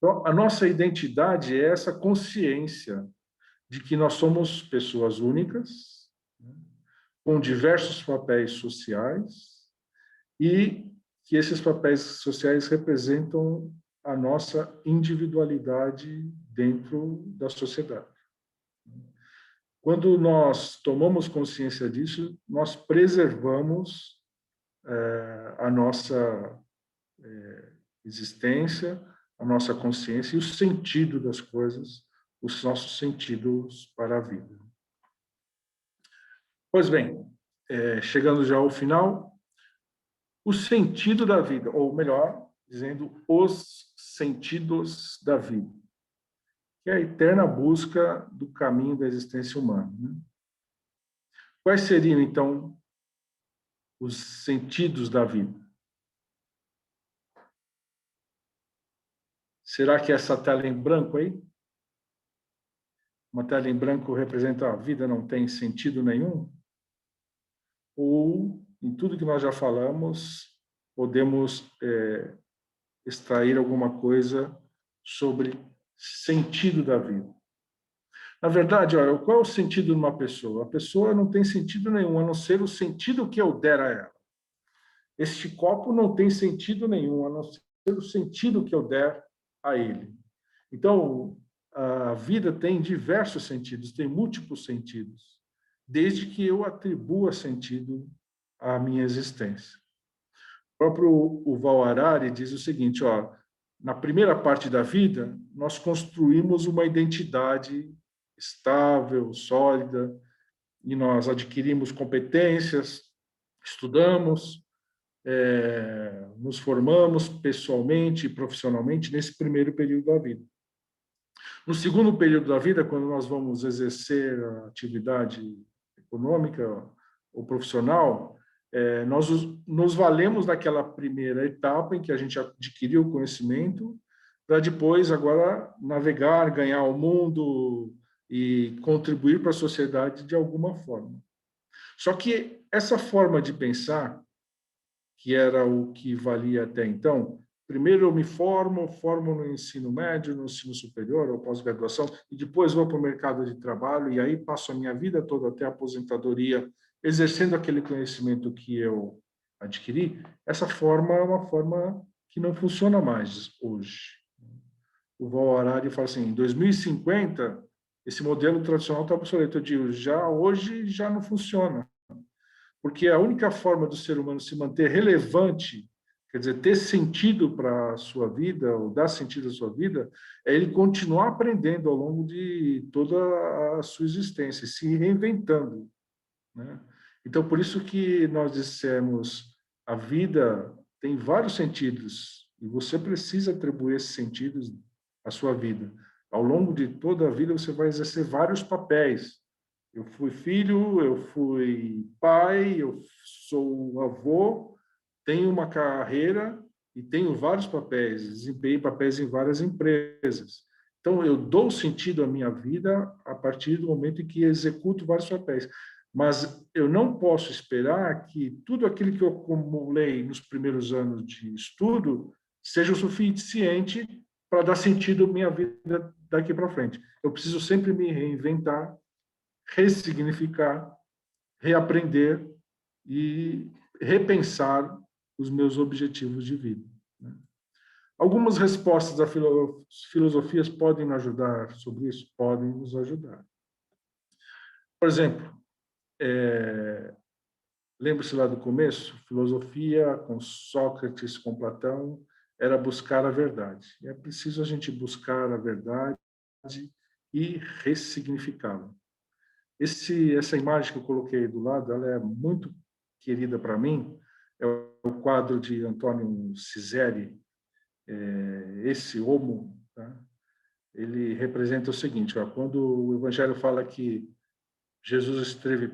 Então, a nossa identidade é essa consciência de que nós somos pessoas únicas, né, com diversos papéis sociais, e que esses papéis sociais representam a nossa individualidade dentro da sociedade. Quando nós tomamos consciência disso, nós preservamos a nossa existência, a nossa consciência e o sentido das coisas, os nossos sentidos para a vida. Pois bem, chegando já ao final, o sentido da vida, ou melhor, dizendo os sentidos da vida, que é a eterna busca do caminho da existência humana, né? Quais seriam, então, os sentidos da vida? Será que essa tela em branco aí? Uma tela em branco representa a vida não tem sentido nenhum? Ou, em tudo que nós já falamos, podemos extrair alguma coisa sobre sentido da vida? Na verdade, olha, qual é o sentido de uma pessoa? A pessoa não tem sentido nenhum, a não ser o sentido que eu der a ela. Este copo não tem sentido nenhum, a não ser o sentido que eu der a ele. Então, a vida tem diversos sentidos, tem múltiplos sentidos, desde que eu atribua sentido à minha existência. O próprio Yuval Harari diz o seguinte, ó, na primeira parte da vida, nós construímos uma identidade estável, sólida, e nós adquirimos competências, estudamos, nos formamos pessoalmente e profissionalmente nesse primeiro período da vida. No segundo período da vida, quando nós vamos exercer a atividade econômica ou profissional, nós nos valemos daquela primeira etapa em que a gente adquiriu o conhecimento, para depois agora navegar, ganhar o mundo e contribuir para a sociedade de alguma forma. Só que essa forma de pensar, que era o que valia até então, primeiro eu me formo no ensino médio, no ensino superior, ou pós-graduação, e depois vou para o mercado de trabalho, e aí passo a minha vida toda até a aposentadoria, exercendo aquele conhecimento que eu adquiri. Essa forma é uma forma que não funciona mais hoje. O Yuval Harari fala assim, em 2050, esse modelo tradicional está obsoleto. Eu digo, hoje já não funciona. Porque a única forma do ser humano se manter relevante, quer dizer, ter sentido para a sua vida, ou dar sentido à sua vida, é ele continuar aprendendo ao longo de toda a sua existência, se reinventando, né? Então, por isso que nós dissemos, a vida tem vários sentidos, e você precisa atribuir esses sentidos à sua vida. Ao longo de toda a vida, você vai exercer vários papéis. Eu fui filho, eu fui pai, eu sou avô, tenho uma carreira e tenho vários papéis, desempenhei papéis em várias empresas. Então, eu dou sentido à minha vida a partir do momento em que executo vários papéis. Mas eu não posso esperar que tudo aquilo que eu acumulei nos primeiros anos de estudo seja o suficiente para dar sentido à minha vida daqui para frente. Eu preciso sempre me reinventar, ressignificar, reaprender e repensar os meus objetivos de vida. Algumas respostas das filosofias podem nos ajudar sobre isso? Podem nos ajudar. Por exemplo, lembre-se lá do começo, filosofia com Sócrates, com Platão, era buscar a verdade. E é preciso a gente buscar a verdade e ressignificá-la. Essa imagem que eu coloquei do lado, ela é muito querida para mim, é o quadro de Antônio Cizeri, esse homo, tá? Ele representa o seguinte, ó, quando o Evangelho fala que Jesus esteve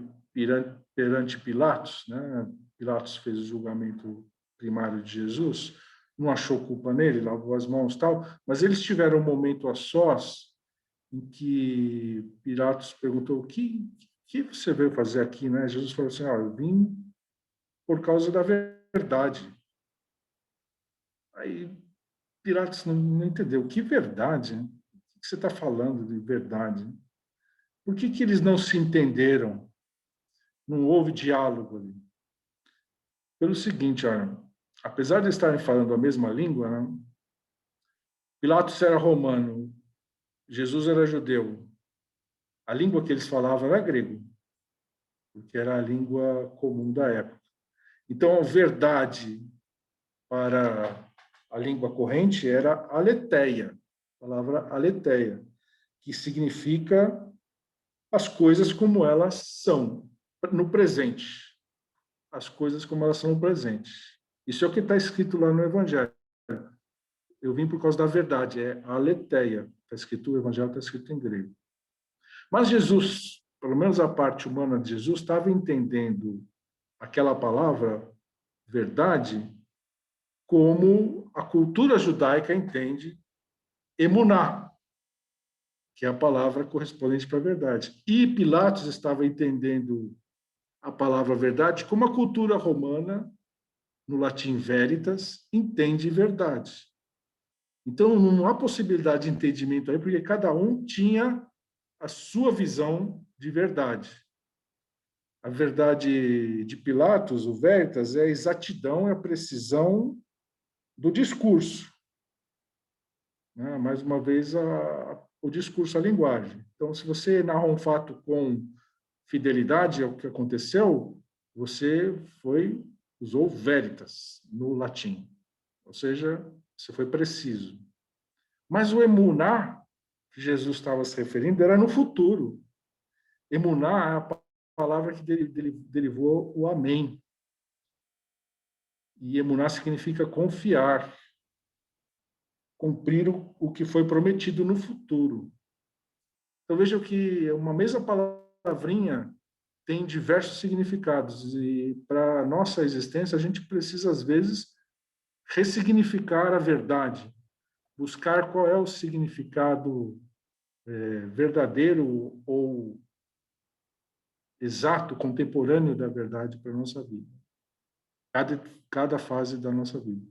perante Pilatos, né? Pilatos fez o julgamento primário de Jesus, não achou culpa nele, lavou as mãos e tal, mas eles tiveram um momento a sós em que Pilatos perguntou, o que você veio fazer aqui, né? Jesus falou assim, eu vim por causa da verdade. Aí Pilatos não entendeu. Que verdade? O que você está falando de verdade? Por que eles não se entenderam? Não houve diálogo ali. Pelo seguinte, olha, apesar de estarem falando a mesma língua, né, Pilatos era romano, Jesus era judeu. A língua que eles falavam era grego, porque era a língua comum da época. Então, a verdade para a língua corrente era aletheia, a palavra aletheia, que significa as coisas como elas são no presente. As coisas como elas são no presente. Isso é o que está escrito lá no Evangelho. Eu vim por causa da verdade, é aletheia. Está escrito, o Evangelho está escrito em grego. Mas Jesus, pelo menos a parte humana de Jesus, estava entendendo aquela palavra, verdade, como a cultura judaica entende emuná, que é a palavra correspondente para a verdade. E Pilatos estava entendendo a palavra verdade como a cultura romana, no latim veritas, entende verdade. Então, não há possibilidade de entendimento aí, porque cada um tinha a sua visão de verdade. A verdade de Pilatos, o veritas, é a exatidão, é a precisão do discurso. Né? Mais uma vez, o discurso, a linguagem. Então, se você narra um fato com fidelidade ao que aconteceu, você usou veritas no latim. Ou seja, você foi preciso. Mas o emuná, que Jesus estava se referindo, era no futuro. Emuná é a palavra que derivou o amém. E emuná significa confiar, cumprir o que foi prometido no futuro. Então vejam que uma mesma palavrinha tem diversos significados e para a nossa existência a gente precisa às vezes ressignificar a verdade, buscar qual é o significado verdadeiro ou exato, contemporâneo da verdade para a nossa vida. Cada fase da nossa vida.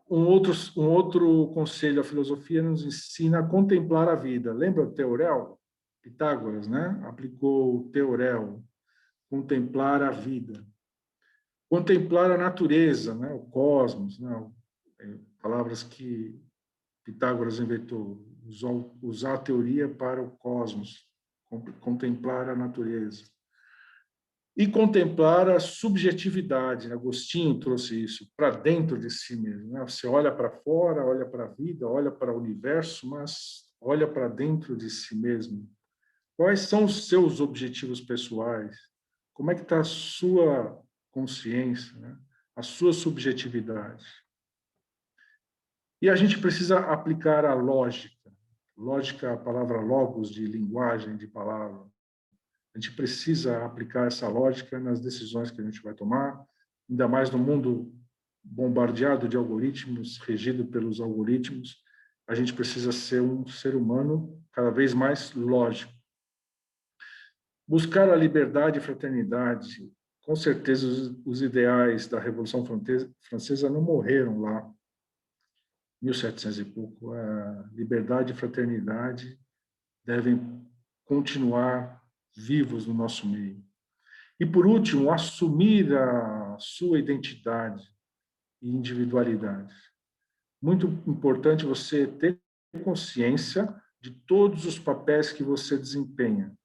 Um outro conselho, a filosofia nos ensina a contemplar a vida. Lembra o teorel? Pitágoras, né? Aplicou o teorel, contemplar a vida. Contemplar a natureza, né? O cosmos, né? Palavras que Pitágoras inventou, usar a teoria para o cosmos, contemplar a natureza. E contemplar a subjetividade. Agostinho trouxe isso para dentro de si mesmo. Né? Você olha para fora, olha para a vida, olha para o universo, mas olha para dentro de si mesmo. Quais são os seus objetivos pessoais? Como é que está a sua consciência, né? A sua subjetividade? E a gente precisa aplicar a lógica. Lógica, a palavra logos, de linguagem, de palavra. A gente precisa aplicar essa lógica nas decisões que a gente vai tomar, ainda mais no mundo bombardeado de algoritmos, regido pelos algoritmos. A gente precisa ser um ser humano cada vez mais lógico. Buscar a liberdade e fraternidade. Com certeza, os ideais da Revolução Francesa não morreram lá, 1700 e pouco. A liberdade e fraternidade devem continuar vivos no nosso meio. E, por último, assumir a sua identidade e individualidade. Muito importante você ter consciência de todos os papéis que você desempenha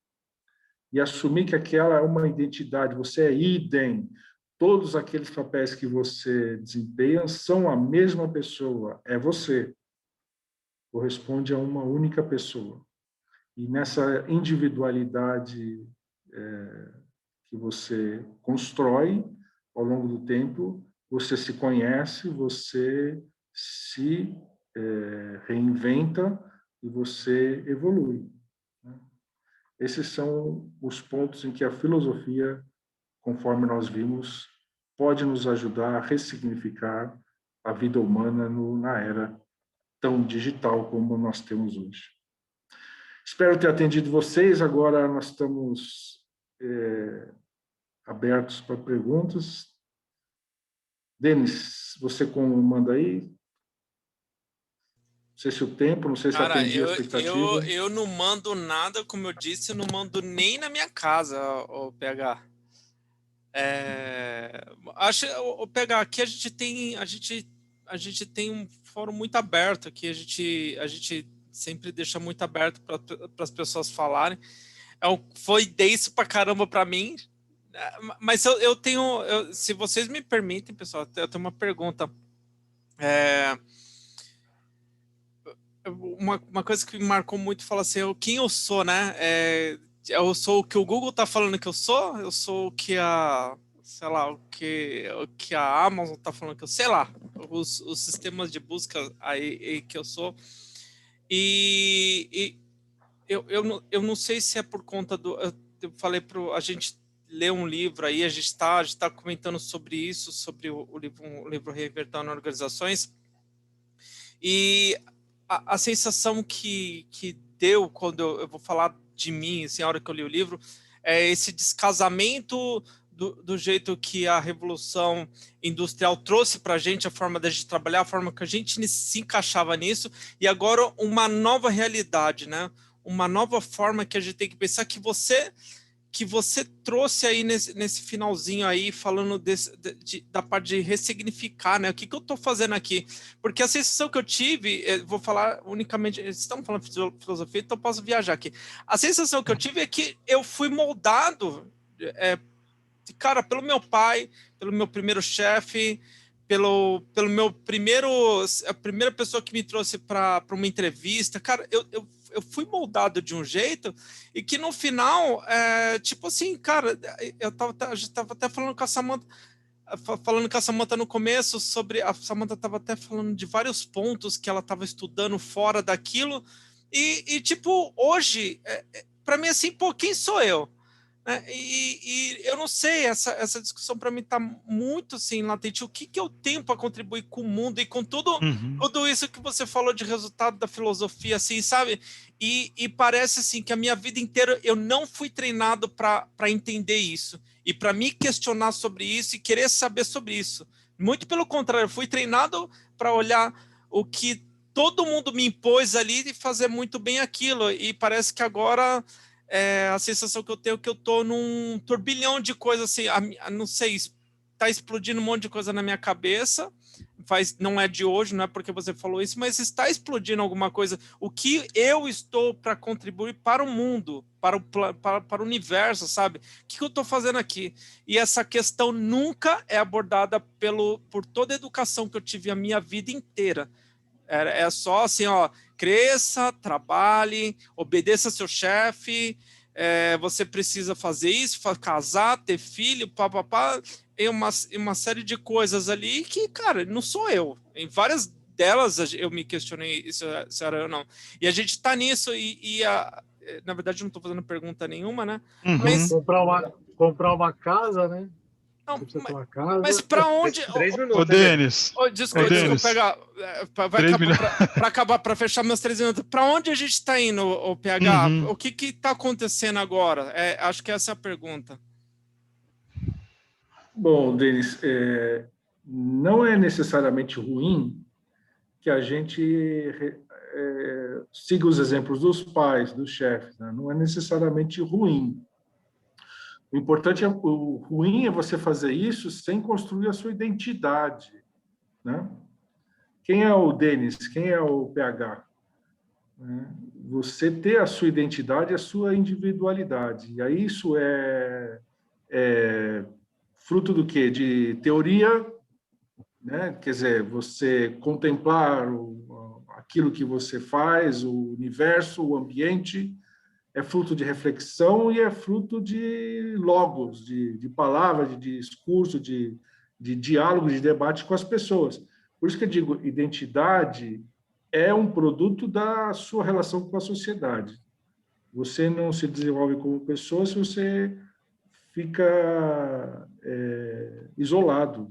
e assumir que aquela é uma identidade, você é idem. Todos aqueles papéis que você desempenha são a mesma pessoa, é você. Corresponde a uma única pessoa. E nessa individualidade que você constrói ao longo do tempo, você se conhece, você se reinventa e você evolui. Esses são os pontos em que a filosofia, conforme nós vimos, pode nos ajudar a ressignificar a vida humana na era tão digital como nós temos hoje. Espero ter atendido vocês. Agora nós estamos abertos para perguntas. Denis, você manda aí? Não sei se o tempo, não sei se Cara, atendi a expectativa. eu não mando nada, como eu disse, eu não mando nem na minha casa, o PH. Acho, o PH, aqui a gente tem um fórum muito aberto aqui, a gente sempre deixa muito aberto para as pessoas falarem. Foi denso pra caramba para mim, mas eu tenho, se vocês me permitem, pessoal, eu tenho uma pergunta. Uma coisa que me marcou muito, fala assim, quem eu sou, né? Eu sou o que o Google tá falando que eu sou o que sei lá, o que a Amazon tá falando que eu, sei lá, os sistemas de busca aí que eu sou. E eu não sei se é por conta do... Eu falei a gente ler um livro aí, a gente tá comentando sobre isso, sobre o livro Reinventando Organizações, e a sensação que deu quando eu vou falar de mim, assim, a hora que eu li o livro, é esse descasamento do jeito que a Revolução Industrial trouxe para a gente, a forma da gente trabalhar, a forma que a gente se encaixava nisso, e agora uma nova realidade, né? Uma nova forma que a gente tem que pensar, que você trouxe aí nesse finalzinho aí, falando da parte de ressignificar, né? O que eu estou fazendo aqui? Porque a sensação que eu tive, vou falar unicamente, estamos falando de filosofia, então eu posso viajar aqui. A sensação que eu tive é que eu fui moldado, cara, pelo meu pai, pelo meu primeiro chefe, pelo meu a primeira pessoa que me trouxe para uma entrevista. Cara, eu fui moldado de um jeito e que no final, tipo assim, cara, a gente tava até falando com a Samantha no começo sobre, a Samantha estava até falando de vários pontos que ela estava estudando fora daquilo e tipo, hoje, para mim assim, pô, quem sou eu? E eu não sei, essa discussão para mim está muito assim, latente. O que eu tenho para contribuir com o mundo e com tudo isso que você falou de resultado da filosofia, assim, sabe? E parece assim que a minha vida inteira eu não fui treinado para entender isso e para me questionar sobre isso e querer saber sobre isso. Muito pelo contrário, eu fui treinado para olhar o que todo mundo me impôs ali e fazer muito bem aquilo. E parece que agora... a sensação que eu tenho é que eu tô num turbilhão de coisas assim, não sei, tá explodindo um monte de coisa na minha cabeça, não é de hoje, não é porque você falou isso, mas está explodindo alguma coisa, o que eu estou para contribuir para o mundo, para o universo, sabe? O que eu estou fazendo aqui? E essa questão nunca é abordada por toda a educação que eu tive a minha vida inteira. É só assim, ó, cresça, trabalhe, obedeça seu chefe, você precisa fazer isso, casar, ter filho, papapá, e uma série de coisas ali que, cara, não sou eu. Em várias delas eu me questionei se era eu não. E a gente tá nisso na verdade eu não tô fazendo pergunta nenhuma, né? Mas comprar uma casa, né? Não, mas para onde... 3 minutos. Ô, Denis. Desculpa, pegar. Para acabar, para fechar meus 3 minutos. Para onde a gente está indo, o PH? O que está acontecendo agora? Acho que essa é a pergunta. Bom, Denis, não é necessariamente ruim que a gente siga os exemplos dos pais, dos chefes, né? Não é necessariamente ruim. O importante o ruim é você fazer isso sem construir a sua identidade, né? Quem é o Denis? Quem é o PH? Você ter a sua identidade, a sua individualidade. E aí isso é fruto do quê? De teoria, né? Quer dizer, você contemplar aquilo que você faz, o universo, o ambiente, é fruto de reflexão e é fruto de logos, de palavras, de discurso, de diálogo, de debate com as pessoas. Por isso que eu digo, identidade é um produto da sua relação com a sociedade. Você não se desenvolve como pessoa se você fica isolado.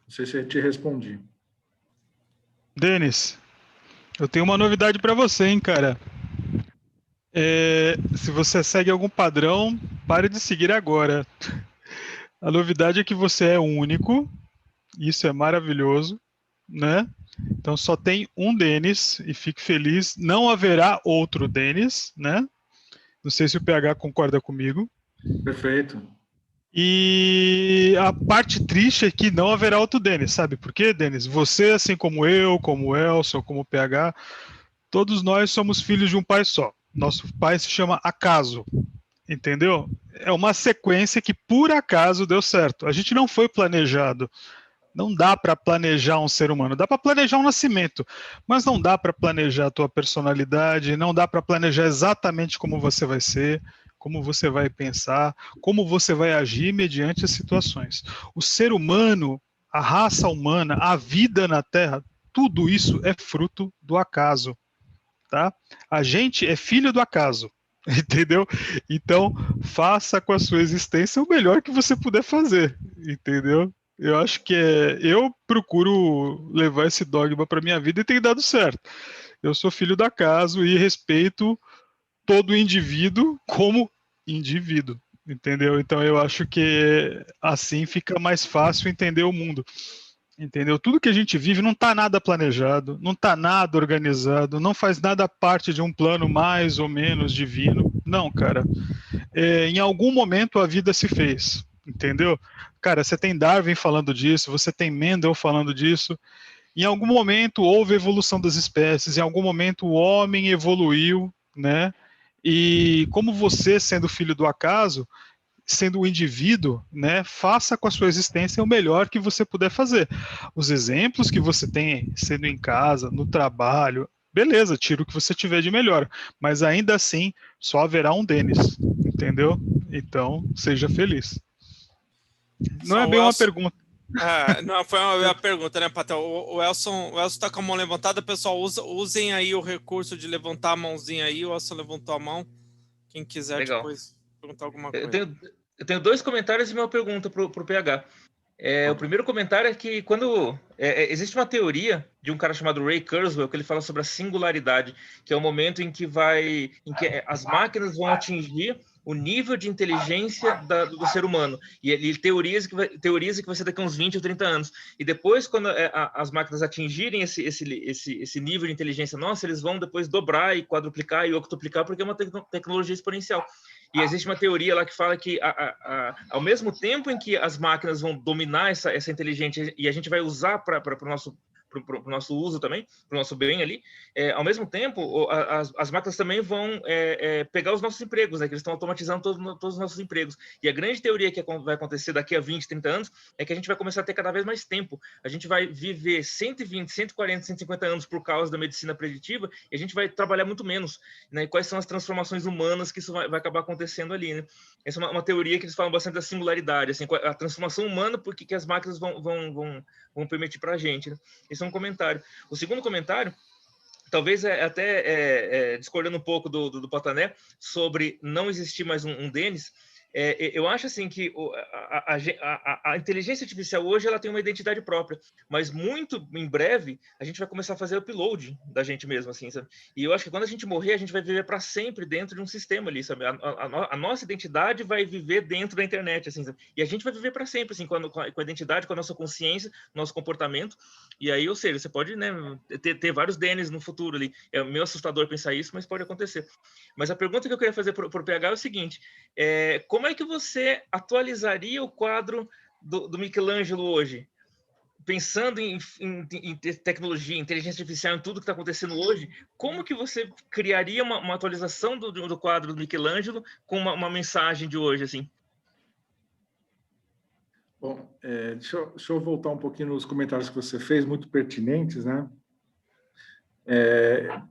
Não sei se eu te respondi. Denis, eu tenho uma novidade para você, hein, cara. Se você segue algum padrão, pare de seguir agora. A novidade é que você é único, isso é maravilhoso, né? Então só tem um Denis e fique feliz, não haverá outro Denis, né? Não sei se o PH concorda comigo. Perfeito. E a parte triste é que não haverá outro Denis, sabe por quê, Denis? Você, assim como eu, como o Elson, como o PH, todos nós somos filhos de um pai só. Nosso pai se chama Acaso, entendeu? É uma sequência que por acaso deu certo. A gente não foi planejado. Não dá para planejar um ser humano. Dá para planejar um nascimento, mas não dá para planejar a tua personalidade, não dá para planejar exatamente como você vai ser, como você vai pensar, como você vai agir mediante as situações. O ser humano, a raça humana, a vida na Terra, tudo isso é fruto do acaso, tá? A gente é filho do acaso. Entendeu? Então, faça com a sua existência o melhor que você puder fazer, entendeu? Eu acho que eu procuro levar esse dogma para minha vida e tem dado certo. Eu sou filho do acaso e respeito todo indivíduo como indivíduo, entendeu? Então eu acho que assim fica mais fácil entender o mundo. Entendeu? Tudo que a gente vive não está nada planejado, não está nada organizado, não faz nada parte de um plano mais ou menos divino. Não, cara. Em algum momento a vida se fez, entendeu? Cara, você tem Darwin falando disso, você tem Mendel falando disso. Em algum momento houve evolução das espécies, em algum momento o homem evoluiu, né? E como você, sendo filho do acaso, sendo um indivíduo, né, faça com a sua existência o melhor que você puder fazer. Os exemplos que você tem sendo em casa, no trabalho, beleza, tira o que você tiver de melhor, mas ainda assim só haverá um Denis, entendeu? Então, seja feliz. Não Só é o bem uma Elson. pergunta. Não, foi uma pergunta, né, Patel? O Elson tá com a mão levantada, pessoal, usem aí o recurso de levantar a mãozinha aí, o Elson levantou a mão. Quem quiser Legal. depois perguntar alguma Eu coisa. tenho 2 comentários e uma pergunta para o PH. O primeiro comentário é que quando existe uma teoria de um cara chamado Ray Kurzweil que ele fala sobre a singularidade, que é o momento em que as máquinas vão atingir o nível de inteligência do ser humano. E ele teoriza que vai ser daqui a uns 20 ou 30 anos. E depois, quando as máquinas atingirem esse nível de inteligência nossa, eles vão depois dobrar e quadruplicar e octuplicar, porque é uma tecnologia exponencial. E existe uma teoria lá que fala que, ao mesmo tempo em que as máquinas vão dominar essa inteligência e a gente vai usar para o nosso uso também, para o nosso bem ali, ao mesmo tempo, as máquinas também vão pegar os nossos empregos, né, que eles estão automatizando todos os nossos empregos. E a grande teoria que vai acontecer daqui a 20, 30 anos é que a gente vai começar a ter cada vez mais tempo. A gente vai viver 120, 140, 150 anos por causa da medicina preditiva e a gente vai trabalhar muito menos. Né? E quais são as transformações humanas que isso vai acabar acontecendo ali, né? Essa é uma teoria que eles falam bastante da singularidade, assim, a transformação humana porque que as máquinas vão permitir para a gente, né? Esse é um comentário. O segundo comentário, talvez até discordando um pouco do Patané, sobre não existir mais um Denis, eu acho assim que a inteligência artificial hoje ela tem uma identidade própria, mas muito em breve a gente vai começar a fazer upload da gente mesmo, assim, sabe? E eu acho que quando a gente morrer, a gente vai viver para sempre dentro de um sistema ali, sabe? A nossa identidade vai viver dentro da internet, assim, sabe? E a gente vai viver para sempre, assim, com a identidade, com a nossa consciência, nosso comportamento. E aí, ou seja, você pode, né, ter vários DNs no futuro ali. É meio assustador pensar isso, mas pode acontecer. Mas a pergunta que eu queria fazer para o PH é o seguinte: como é que você atualizaria o quadro do Michelangelo hoje? Pensando em tecnologia, inteligência artificial, em tudo que está acontecendo hoje, como que você criaria uma atualização do quadro do Michelangelo com uma mensagem de hoje, assim? Bom, deixa eu voltar um pouquinho nos comentários que você fez, muito pertinentes, né?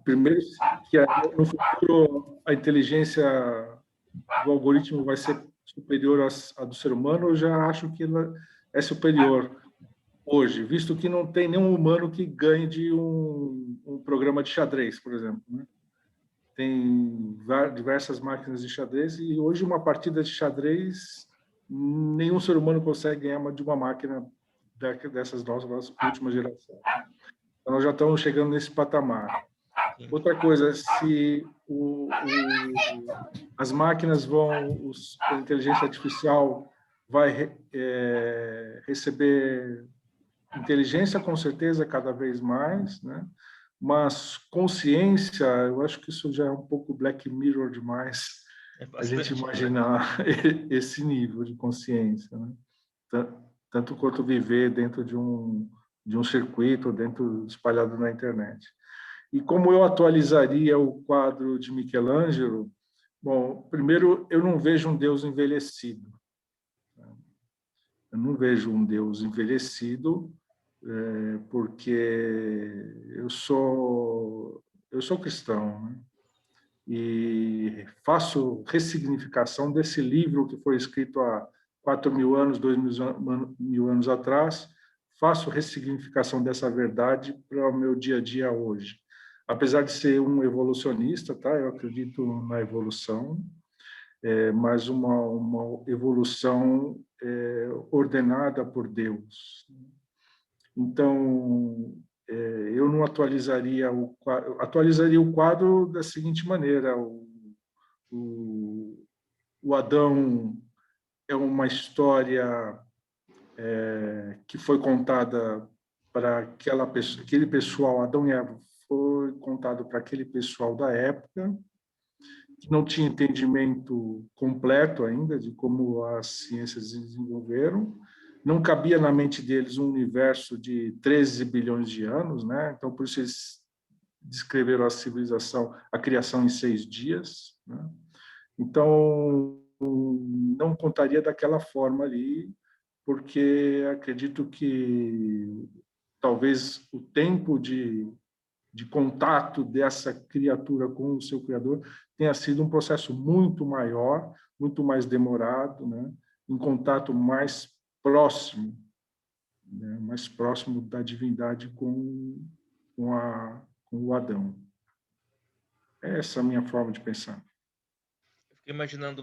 Primeiro, que no futuro a inteligência do algoritmo vai ser superior à do ser humano, eu já acho que ela é superior hoje, visto que não tem nenhum humano que ganhe de um programa de xadrez, por exemplo, né? Tem diversas máquinas de xadrez e hoje uma partida de xadrez nenhum ser humano consegue ganhar de uma máquina dessas nossas últimas gerações. Então, nós já estamos chegando nesse patamar. Outra coisa, se as máquinas a inteligência artificial vai receber inteligência, com certeza, cada vez mais, né? Mas consciência, eu acho que isso já é um pouco Black Mirror demais, a gente imaginar esse nível de consciência, né? Tanto quanto viver dentro de um circuito, dentro espalhado na internet. E como eu atualizaria o quadro de Michelangelo? Bom, primeiro, eu não vejo um Deus envelhecido. Eu não vejo um Deus envelhecido, porque eu sou cristão, né? E faço ressignificação desse livro que foi escrito há 4.000 anos, 2.000 anos atrás, faço ressignificação dessa verdade para o meu dia a dia hoje. Apesar de ser um evolucionista, tá? Eu acredito na evolução, mas uma evolução ordenada por Deus. Então, eu não atualizaria o quadro da seguinte maneira: o Adão é uma história que foi contada para aquele pessoal, Adão e Eva, foi contado para aquele pessoal da época, que não tinha entendimento completo ainda de como as ciências se desenvolveram. Não cabia na mente deles um universo de 13 bilhões de anos, né? Então, por isso eles descreveram a civilização, a criação em 6 dias, né? Então, não contaria daquela forma ali, porque acredito que talvez o tempo de contato dessa criatura com o seu Criador tenha sido um processo muito maior, muito mais demorado, né? Em contato mais próximo, né? Mais próximo da divindade com o Adão. Essa é a minha forma de pensar. Eu fiquei imaginando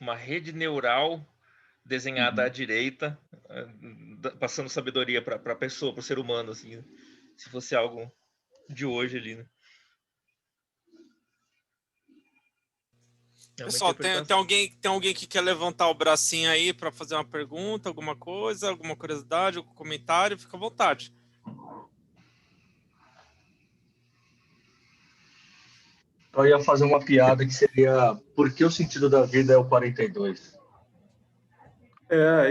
uma rede neural desenhada à direita, passando sabedoria para a pessoa, para o ser humano, assim, se fosse algo de hoje ali, né? Pessoal, tem alguém que quer levantar o bracinho aí para fazer uma pergunta, alguma coisa, alguma curiosidade, algum comentário? Fica à vontade. Eu ia fazer uma piada que seria: por que o sentido da vida é o 42?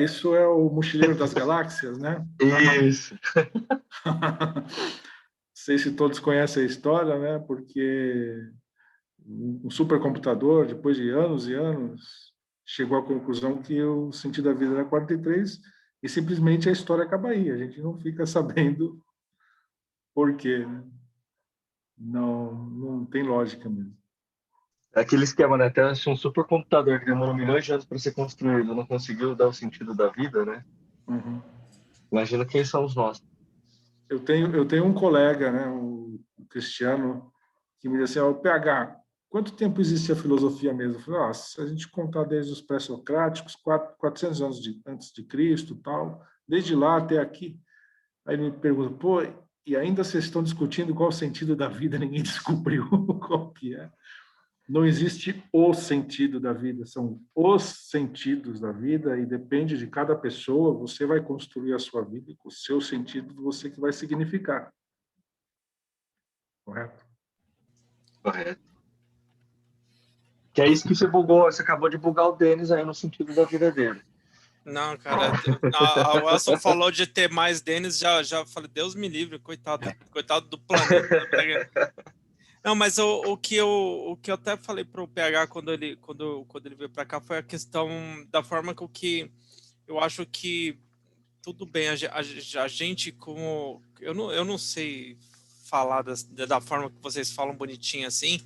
Isso é o Mochileiro das Galáxias, né? Isso. Não sei se todos conhecem a história, né? Porque um supercomputador, depois de anos e anos, chegou à conclusão que o sentido da vida era 43 e simplesmente a história acaba aí. A gente não fica sabendo por quê, né? Não tem lógica mesmo. É aquele esquema, né? Até um supercomputador que demorou milhões de anos para ser construído, não conseguiu dar o sentido da vida, né? Uhum. Imagina quem somos nós. Eu tenho um colega, né, o Cristiano, que me disse assim: o PH, quanto tempo existe a filosofia mesmo? Eu falei: se a gente contar desde os pré-socráticos, 400 anos antes de Cristo, tal, desde lá até aqui. Aí ele me pergunta: pô, e ainda vocês estão discutindo qual é o sentido da vida? Ninguém descobriu qual que é. Não existe o sentido da vida, são os sentidos da vida, e depende de cada pessoa. Você vai construir a sua vida com o seu sentido, você que vai significar. Correto? Correto. Que é isso que você acabou de bugar o Denis aí no sentido da vida dele. Não, cara, a Wilson falou de ter mais Denis, já falei, Deus me livre, coitado do planeta. Não, mas o que eu até falei pro PH quando ele veio para cá foi a questão da forma que eu acho que tudo bem, a gente como eu não sei falar da forma que vocês falam bonitinho assim,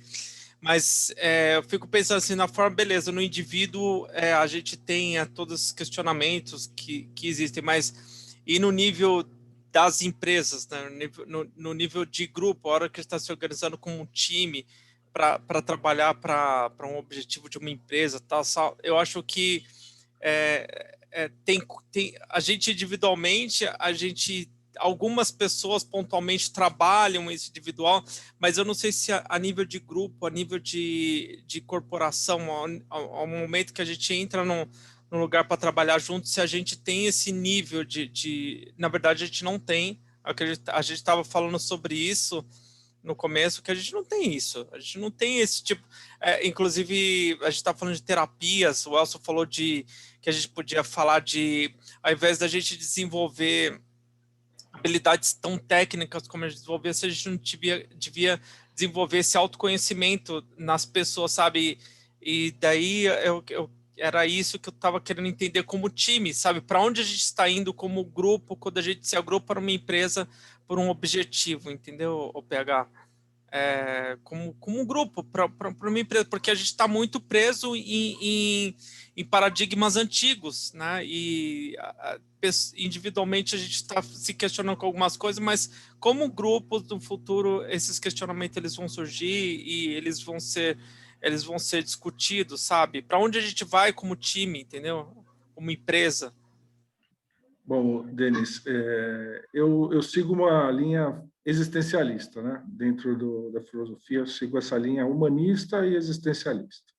mas eu fico pensando assim, na forma, beleza, no indivíduo a gente tem todos os questionamentos que existem, mas e no nível das empresas, né? no nível de grupo, a hora que está se organizando como um time para trabalhar para um objetivo de uma empresa, tal, eu acho que tem a gente individualmente, algumas pessoas pontualmente trabalham esse individual, mas eu não sei se a nível de grupo, a nível de corporação, ao momento que a gente entra num lugar para trabalhar junto se a gente tem esse nível na verdade a gente não tem. A gente estava falando sobre isso no começo, que a gente não tem isso, a gente não tem esse tipo, inclusive a gente está falando de terapias, o Elson falou que a gente podia falar ao invés da gente desenvolver habilidades tão técnicas como a gente desenvolvia, se a gente não devia desenvolver esse autoconhecimento nas pessoas, sabe? E daí era isso que eu estava querendo entender como time, sabe? Para onde a gente está indo como grupo quando a gente se agrupa numa empresa por um objetivo, entendeu, o PH? Como um grupo, para uma empresa, porque a gente está muito preso em paradigmas antigos, né? E individualmente a gente está se questionando com algumas coisas, mas como grupo no futuro esses questionamentos eles vão surgir e eles vão ser discutidos, sabe? Para onde a gente vai como time, entendeu? Como empresa. Bom, Denis, eu sigo uma linha existencialista, né? Dentro da filosofia, eu sigo essa linha humanista e existencialista.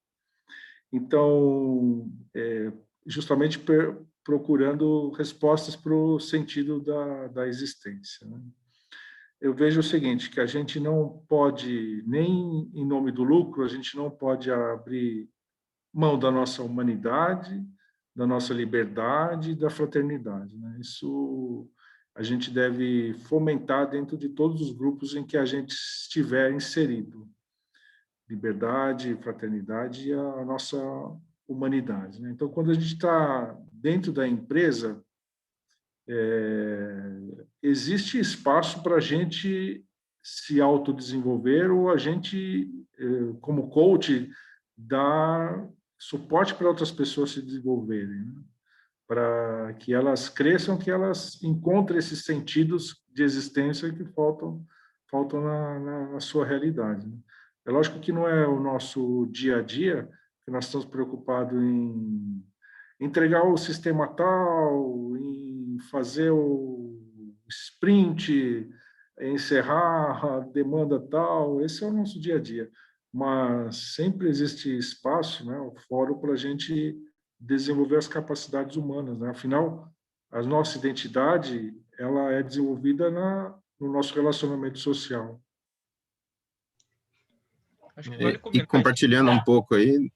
Então, justamente procurando respostas para o sentido da existência, né? Eu vejo o seguinte, que a gente não pode, nem em nome do lucro, a gente não pode abrir mão da nossa humanidade, da nossa liberdade e da fraternidade, né? Isso a gente deve fomentar dentro de todos os grupos em que a gente estiver inserido. Liberdade, fraternidade e a nossa humanidade, né? Então, quando a gente está dentro da empresa, existe espaço para a gente se autodesenvolver ou a gente, como coach, dar suporte para outras pessoas se desenvolverem, né? Para que elas cresçam, que elas encontrem esses sentidos de existência que faltam na sua realidade, né? É lógico que não é o nosso dia a dia, que nós estamos preocupados em entregar o sistema tal, em fazer o sprint, encerrar a demanda tal, esse é o nosso dia a dia. Mas sempre existe espaço, né, o fórum para a gente desenvolver as capacidades humanas, né? Afinal, a nossa identidade ela é desenvolvida no nosso relacionamento social. Acho que vale comentar. E compartilhando um pouco aí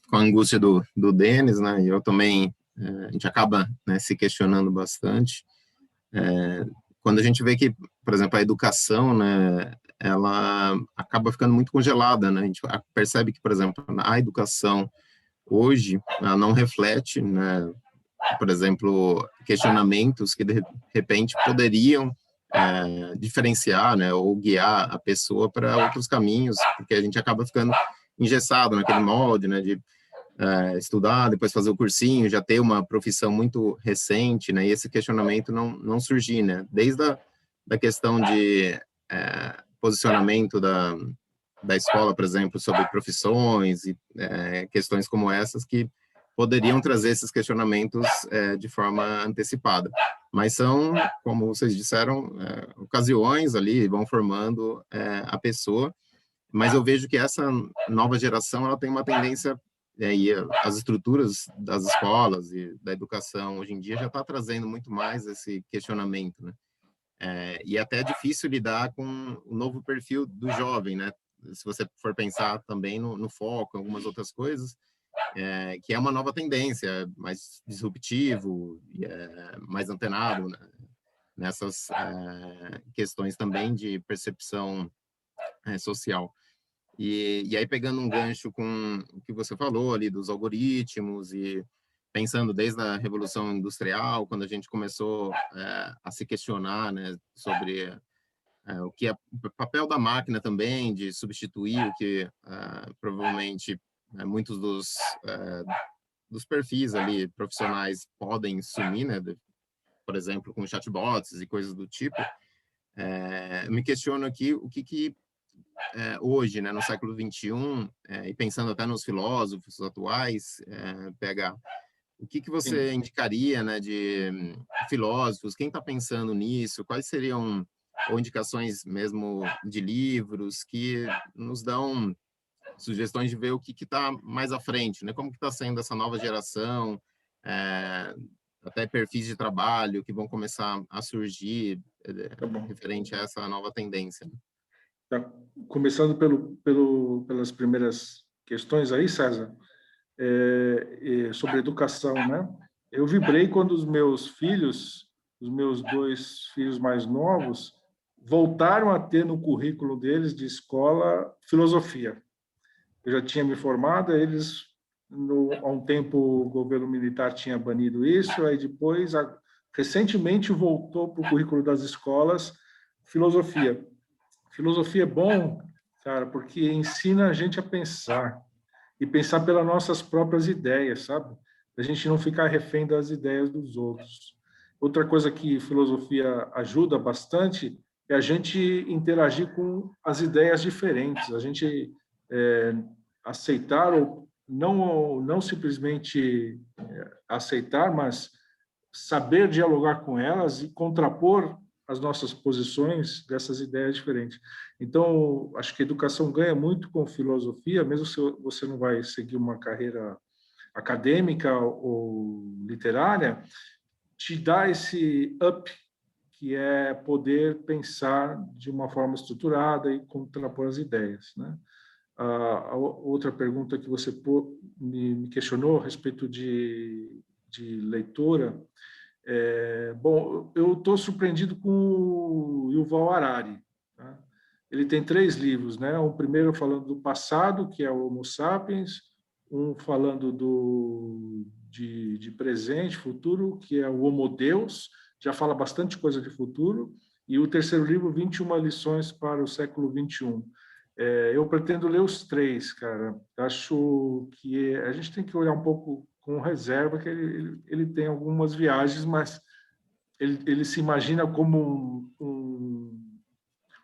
com a angústia do Denis, né? Eu também a gente acaba, né, se questionando bastante. Quando a gente vê que, por exemplo, a educação, né, ela acaba ficando muito congelada, né? A gente percebe que, por exemplo, a educação hoje ela não reflete, né, por exemplo, questionamentos que de repente poderiam diferenciar, né, ou guiar a pessoa para outros caminhos, porque a gente acaba ficando engessado naquele molde, né, de estudar, depois fazer o cursinho, já ter uma profissão muito recente, né, e esse questionamento não surgir, né, desde da questão de posicionamento da escola, por exemplo, sobre profissões e questões como essas que poderiam trazer esses questionamentos de forma antecipada. Mas são, como vocês disseram, ocasiões ali, vão formando a pessoa, mas eu vejo que essa nova geração ela tem uma tendência, e as estruturas das escolas e da educação hoje em dia já está trazendo muito mais esse questionamento, né? E até é difícil lidar com o novo perfil do jovem, né? Se você for pensar também no foco, algumas outras coisas, que é uma nova tendência, mais disruptivo, mais antenado, né, nessas questões também de percepção social. E aí, pegando um gancho com o que você falou ali dos algoritmos e pensando desde a Revolução Industrial, quando a gente começou a se questionar, né, sobre o que é o papel da máquina também, de substituir o que provavelmente muitos dos perfis ali profissionais podem sumir, né, por exemplo, com chatbots e coisas do tipo. Eu me questiono aqui o que hoje, né, no século XXI, e pensando até nos filósofos atuais, PH, o que você indicaria, né, de filósofos? Quem está pensando nisso? Quais seriam ou indicações mesmo de livros que nos dão sugestões de ver o que está mais à frente, né? Como que está sendo essa nova geração, até perfis de trabalho que vão começar a surgir referente a essa nova tendência. Tá. Começando pelas primeiras questões aí, César, sobre educação, né? Eu vibrei quando os meus 2 filhos mais novos, voltaram a ter no currículo deles de escola filosofia. Eu já tinha me formado, eles, há um tempo, o governo militar tinha banido isso, aí depois, recentemente, voltou para o currículo das escolas filosofia. Filosofia é bom, cara, porque ensina a gente a pensar, e pensar pelas nossas próprias ideias, sabe? A gente não ficar refém das ideias dos outros. Outra coisa que filosofia ajuda bastante é a gente interagir com as ideias diferentes, a gente aceitar, ou não simplesmente aceitar, mas saber dialogar com elas e contrapor as nossas posições dessas ideias diferentes. Então, acho que a educação ganha muito com filosofia, mesmo se você não vai seguir uma carreira acadêmica ou literária, te dá esse up, que é poder pensar de uma forma estruturada e contrapor as ideias, né? A outra pergunta que você me questionou a respeito de leitura, bom, eu estou surpreendido com o Yuval Harari. Tá? Ele tem 3 livros, né? Um primeiro falando do passado, que é o Homo Sapiens, um falando de presente, futuro, que é o Homo Deus, já fala bastante coisa de futuro, e o terceiro livro, 21 lições para o século XXI. Eu pretendo ler os 3, cara. Acho que a gente tem que olhar um pouco com reserva, que ele tem algumas viagens, mas ele se imagina como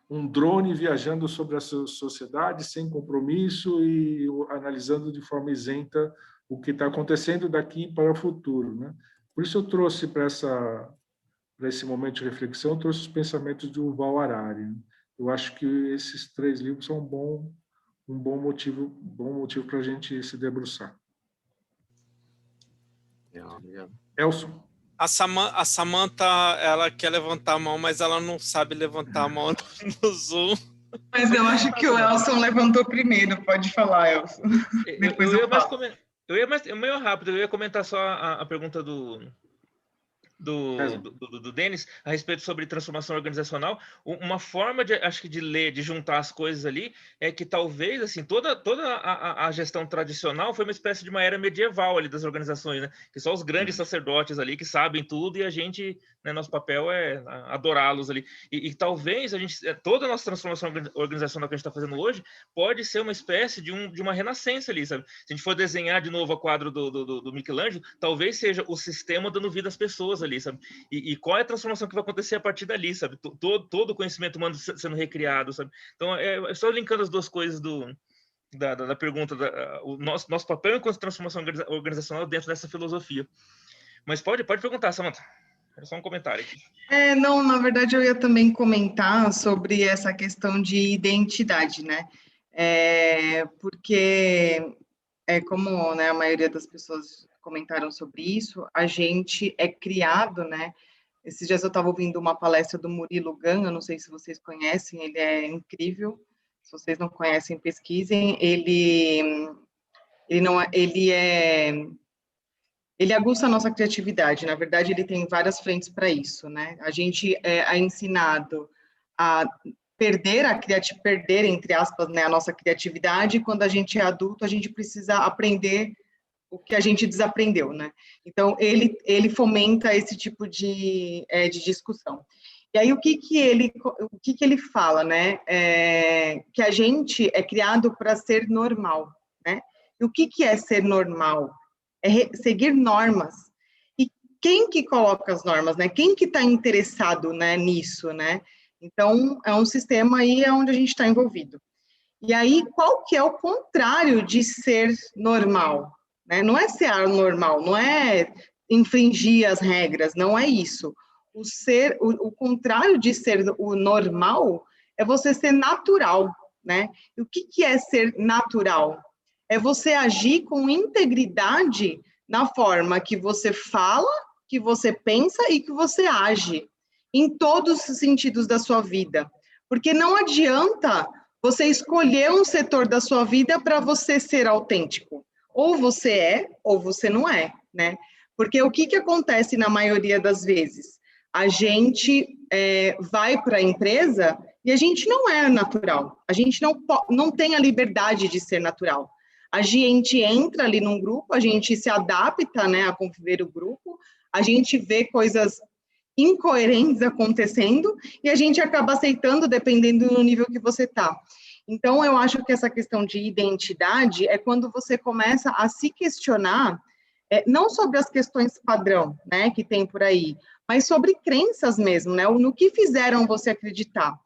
um drone viajando sobre a sociedade sem compromisso e analisando de forma isenta o que está acontecendo daqui para o futuro, né? Por isso eu trouxe para esse momento de reflexão, eu trouxe os pensamentos do Yuval Harari, né? Eu acho que esses 3 livros são um bom motivo para a gente se debruçar. Obrigado. Elson. A Samantha, ela quer levantar a mão, mas ela não sabe levantar a mão no Zoom. Mas eu acho que o Elson levantou primeiro. Pode falar, Elson. Depois eu falo. Eu ia meio rápido, eu ia comentar só a pergunta do Denis a respeito sobre transformação organizacional. Uma forma de ler, de juntar as coisas ali, é que talvez assim toda a gestão tradicional foi uma espécie de uma era medieval ali das organizações, né? Que só os grandes sacerdotes ali que sabem tudo e a gente, né, nosso papel é adorá-los ali. E talvez toda a nossa transformação organizacional que a gente está fazendo hoje pode ser uma espécie de uma renascença ali, sabe? Se a gente for desenhar de novo a quadro do Michelangelo, talvez seja o sistema dando vida às pessoas ali, sabe? E qual é a transformação que vai acontecer a partir dali, sabe? Todo o conhecimento humano sendo recriado, sabe? Então, só linkando as duas coisas da pergunta, o nosso papel enquanto transformação organizacional dentro dessa filosofia. Mas pode perguntar, Samantha. Era só um comentário aqui. Não, na verdade, eu ia também comentar sobre essa questão de identidade, né? Porque, como, né, a maioria das pessoas comentaram sobre isso, a gente é criado, né? Esses dias eu estava ouvindo uma palestra do Murilo Gun, eu não sei se vocês conhecem, ele é incrível. Se vocês não conhecem, pesquisem. Ele aguça a nossa criatividade. Na verdade, ele tem várias frentes para isso, né? A gente é ensinado a perder, entre aspas, né, a nossa criatividade, e quando a gente é adulto, a gente precisa aprender o que a gente desaprendeu, né? Então, ele fomenta esse tipo de discussão. E aí, o que ele fala, né? Que a gente é criado para ser normal, né? E o que é ser normal? É seguir normas. E quem que coloca as normas, né? Quem que está interessado, né, nisso, né? Então, é um sistema aí onde a gente está envolvido. E aí, qual que é o contrário de ser normal? Né? Não é ser anormal, não é infringir as regras, não é isso. O contrário de ser o normal é você ser natural, né? E o que é ser natural? É você agir com integridade na forma que você fala, que você pensa e que você age, em todos os sentidos da sua vida. Porque não adianta você escolher um setor da sua vida para você ser autêntico. Ou você é, ou você não é, né? Porque o que acontece na maioria das vezes? A gente vai para a empresa e a gente não é natural. A gente não tem a liberdade de ser natural. A gente entra ali num grupo, a gente se adapta, né, a conviver o grupo, a gente vê coisas incoerentes acontecendo e a gente acaba aceitando dependendo do nível que você está. Então, eu acho que essa questão de identidade é quando você começa a se questionar, não sobre as questões padrão, né, que tem por aí, mas sobre crenças mesmo, né, no que fizeram você acreditar.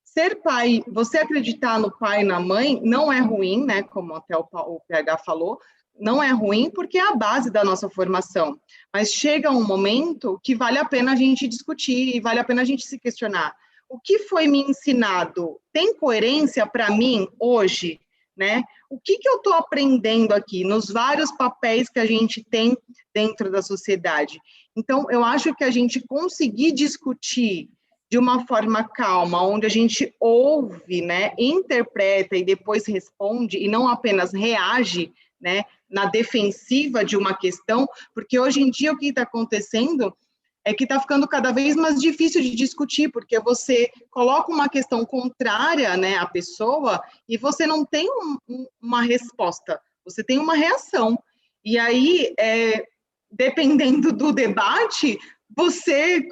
Ser pai, você acreditar no pai e na mãe não é ruim, né, como até o PH falou, não é ruim porque é a base da nossa formação, mas chega um momento que vale a pena a gente discutir e vale a pena a gente se questionar. O que foi me ensinado tem coerência para mim hoje, né? O que eu estou aprendendo aqui nos vários papéis que a gente tem dentro da sociedade? Então, eu acho que a gente conseguir discutir de uma forma calma, onde a gente ouve, né, interpreta e depois responde, e não apenas reage, né, na defensiva de uma questão, porque hoje em dia o que está acontecendo é que está ficando cada vez mais difícil de discutir, porque você coloca uma questão contrária, né, à pessoa e você não tem uma resposta, você tem uma reação. E aí, dependendo do debate, você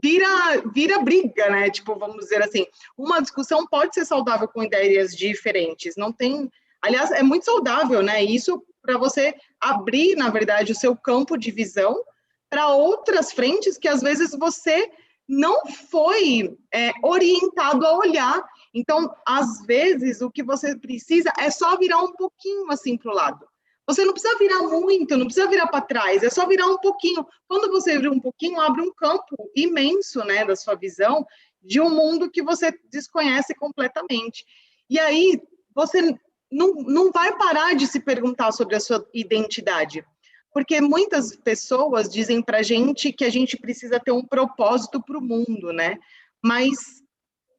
vira briga, né? Tipo, vamos dizer assim, uma discussão pode ser saudável com ideias diferentes, não tem... Aliás, é muito saudável, né? Isso para você abrir, na verdade, o seu campo de visão para outras frentes que, às vezes, você não foi orientado a olhar. Então, às vezes, o que você precisa é só virar um pouquinho, assim, para o lado. Você não precisa virar muito, não precisa virar para trás, é só virar um pouquinho. Quando você vira um pouquinho, abre um campo imenso, né, da sua visão de um mundo que você desconhece completamente. E aí, você não vai parar de se perguntar sobre a sua identidade, porque muitas pessoas dizem para a gente que a gente precisa ter um propósito para o mundo, né? Mas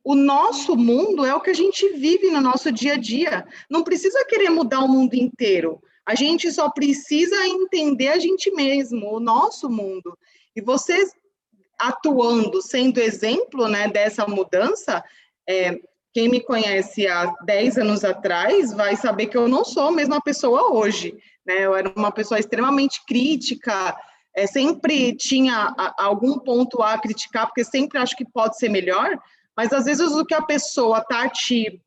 o nosso mundo é o que a gente vive no nosso dia a dia. Não precisa querer mudar o mundo inteiro. A gente só precisa entender a gente mesmo, o nosso mundo. E vocês atuando, sendo exemplo, né, dessa mudança, quem me conhece há 10 anos atrás vai saber que eu não sou a mesma pessoa hoje, né? Eu era uma pessoa extremamente crítica, sempre tinha algum ponto a criticar, porque sempre acho que pode ser melhor, mas às vezes o que a pessoa está te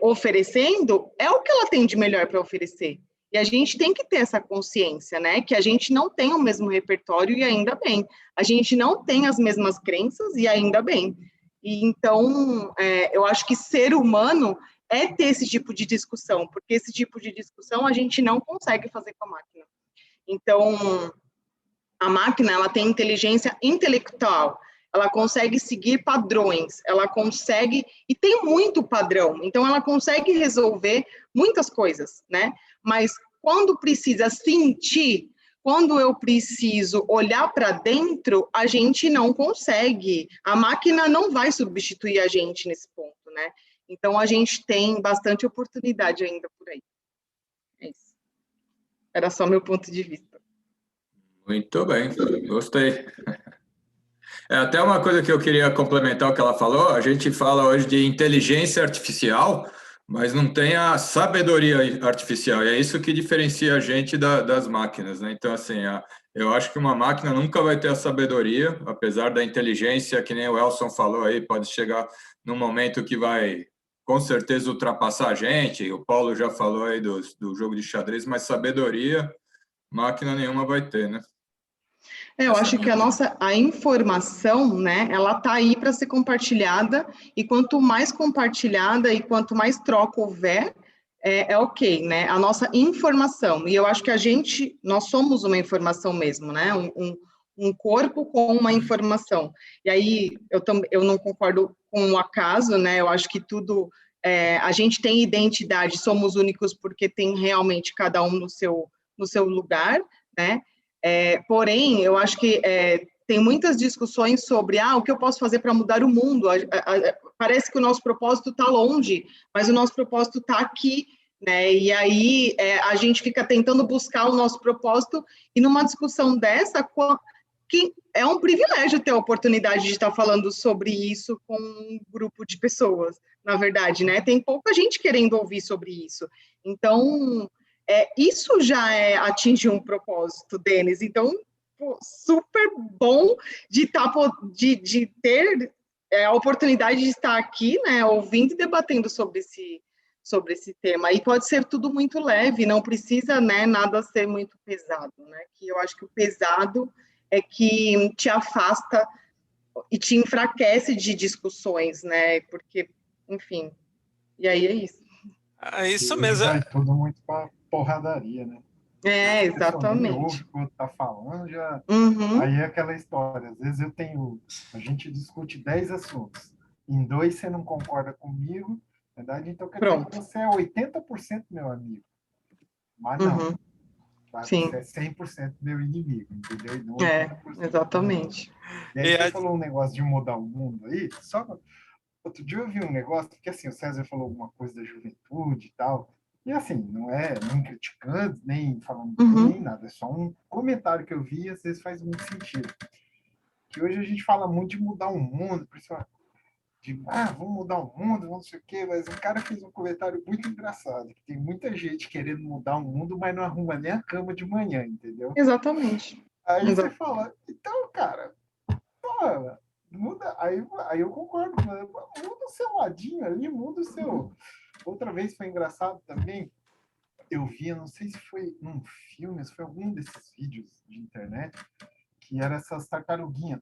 oferecendo é o que ela tem de melhor para oferecer. E a gente tem que ter essa consciência, né? Que a gente não tem o mesmo repertório e ainda bem. A gente não tem as mesmas crenças e ainda bem. E então, eu acho que ser humano é ter esse tipo de discussão, porque esse tipo de discussão a gente não consegue fazer com a máquina. Então, a máquina, ela tem inteligência intelectual, ela consegue seguir padrões, ela consegue, e tem muito padrão, então ela consegue resolver muitas coisas, né? Mas quando precisa sentir, quando eu preciso olhar para dentro, a gente não consegue. A máquina não vai substituir a gente nesse ponto, né? Então, a gente tem bastante oportunidade ainda por aí. É isso. Era só meu ponto de vista. Muito bem, gostei. Até uma coisa que eu queria complementar o que ela falou, a gente fala hoje de inteligência artificial, mas não tem a sabedoria artificial, e é isso que diferencia a gente das máquinas, né? Então, assim, eu acho que uma máquina nunca vai ter a sabedoria, apesar da inteligência, que nem o Elson falou aí, pode chegar num momento que vai, com certeza, ultrapassar a gente, o Paulo já falou aí do jogo de xadrez, mas sabedoria, máquina nenhuma vai ter, né? Eu acho que a informação, né, ela tá aí para ser compartilhada, e quanto mais compartilhada e quanto mais troca houver, ok, né, a nossa informação, e eu acho que nós somos uma informação mesmo, né, um corpo com uma informação, e aí eu não concordo com o acaso, né, eu acho que tudo a gente tem identidade, somos únicos porque tem realmente cada um no seu lugar, né? Porém, eu acho que tem muitas discussões sobre o que eu posso fazer para mudar o mundo. Parece que o nosso propósito está longe, mas o nosso propósito está aqui, né? E aí a gente fica tentando buscar o nosso propósito, e numa discussão dessa, que é um privilégio ter a oportunidade de estar falando sobre isso com um grupo de pessoas, na verdade, né? Tem pouca gente querendo ouvir sobre isso. Então, isso já atingir um propósito, Denis. Então, pô, super bom de ter a oportunidade de estar aqui, né, ouvindo e debatendo sobre esse tema. E pode ser tudo muito leve, não precisa, né, nada ser muito pesado, né? Que eu acho que o pesado é que te afasta e te enfraquece de discussões, né? Porque, enfim, e aí é isso. Isso mesmo. Vai tudo muito para porradaria, né? Exatamente. A ouve o que o outro tá falando, já... Uhum. Aí é aquela história, às vezes a gente discute 10 assuntos, em 2 você não concorda comigo, na verdade, então quer dizer que você é 80% meu amigo, mas não, Sim. Você é 100% meu inimigo, entendeu? Não exatamente. E aí você falou um negócio de mudar o mundo aí, outro dia eu vi um negócio, porque assim, o César falou alguma coisa da juventude e tal, e assim, não é nem criticando, nem falando nem nada, é só um comentário que eu vi e às vezes faz muito sentido. Que hoje a gente fala muito de mudar o mundo, principalmente vamos mudar o mundo, não sei o quê, mas um cara fez um comentário muito engraçado, que tem muita gente querendo mudar o mundo, mas não arruma nem a cama de manhã, entendeu? Exatamente. Aí você fala, então, cara, muda, aí eu concordo, muda o seu ladinho ali, muda o seu... Outra vez foi engraçado também, eu vi, não sei se foi num filme, se foi algum desses vídeos de internet, que era essas tartaruguinha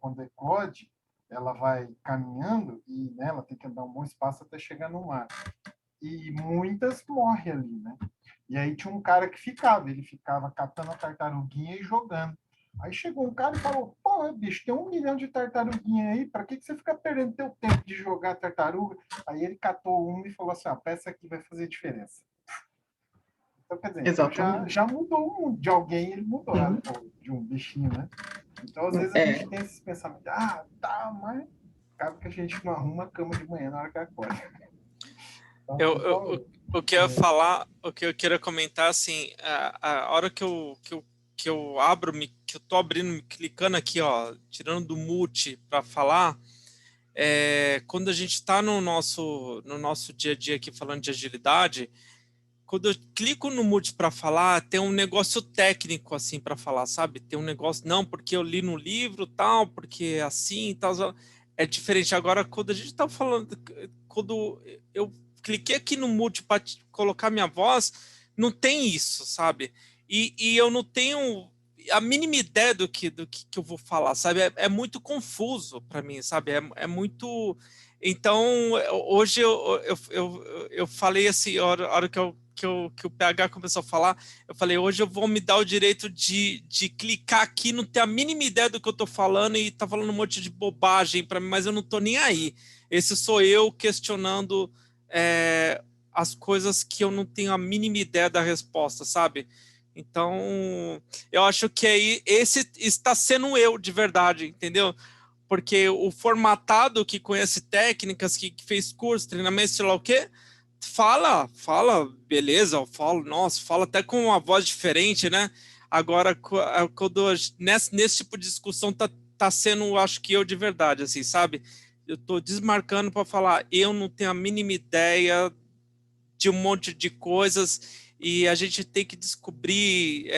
quando eclode, ela vai caminhando e, né, ela tem que andar um bom espaço até chegar no mar. E muitas morrem ali, né? E aí tinha um cara que ele ficava catando a tartaruguinha e jogando. Aí chegou um cara e falou, pô, bicho, tem 1 milhão de tartaruguinha aí, para que você fica perdendo teu tempo de jogar tartaruga? Aí ele catou uma e falou assim, a peça aqui vai fazer diferença. Então, quer dizer, já mudou o mundo. De alguém ele mudou, de um bichinho, né? Então, às vezes, a gente tem esses pensamentos, mas acaba que a gente não arruma a cama de manhã na hora que acorda. Então, o que eu ia falar, o que eu queria comentar, assim, a hora que eu abro, que eu tô abrindo, clicando aqui, ó, tirando do mute para falar, quando a gente está no nosso dia a dia aqui falando de agilidade, quando eu clico no mute para falar, tem um negócio técnico assim para falar, sabe? Tem um negócio, não, porque eu li no livro, tal, porque é assim, tal, é diferente. Agora, quando a gente está falando, quando eu cliquei aqui no mute para colocar minha voz, não tem isso, sabe? E eu não tenho a mínima ideia do que eu vou falar, sabe? É muito confuso para mim, sabe? É muito... Então, hoje eu falei assim, a hora que o PH começou a falar, eu falei, hoje eu vou me dar o direito de clicar aqui, não ter a mínima ideia do que eu tô falando e tá falando um monte de bobagem para mim, mas eu não tô nem aí. Esse sou eu questionando as coisas que eu não tenho a mínima ideia da resposta, sabe? Então, eu acho que aí esse está sendo eu de verdade, entendeu? Porque o formatado que conhece técnicas, que fez curso, treinamento, sei lá o quê, fala, beleza, eu falo, nossa, fala até com uma voz diferente, né? Agora, quando nesse tipo de discussão tá sendo, acho que eu de verdade, assim, sabe? Eu tô desmarcando para falar, eu não tenho a mínima ideia de um monte de coisas e a gente tem que descobrir,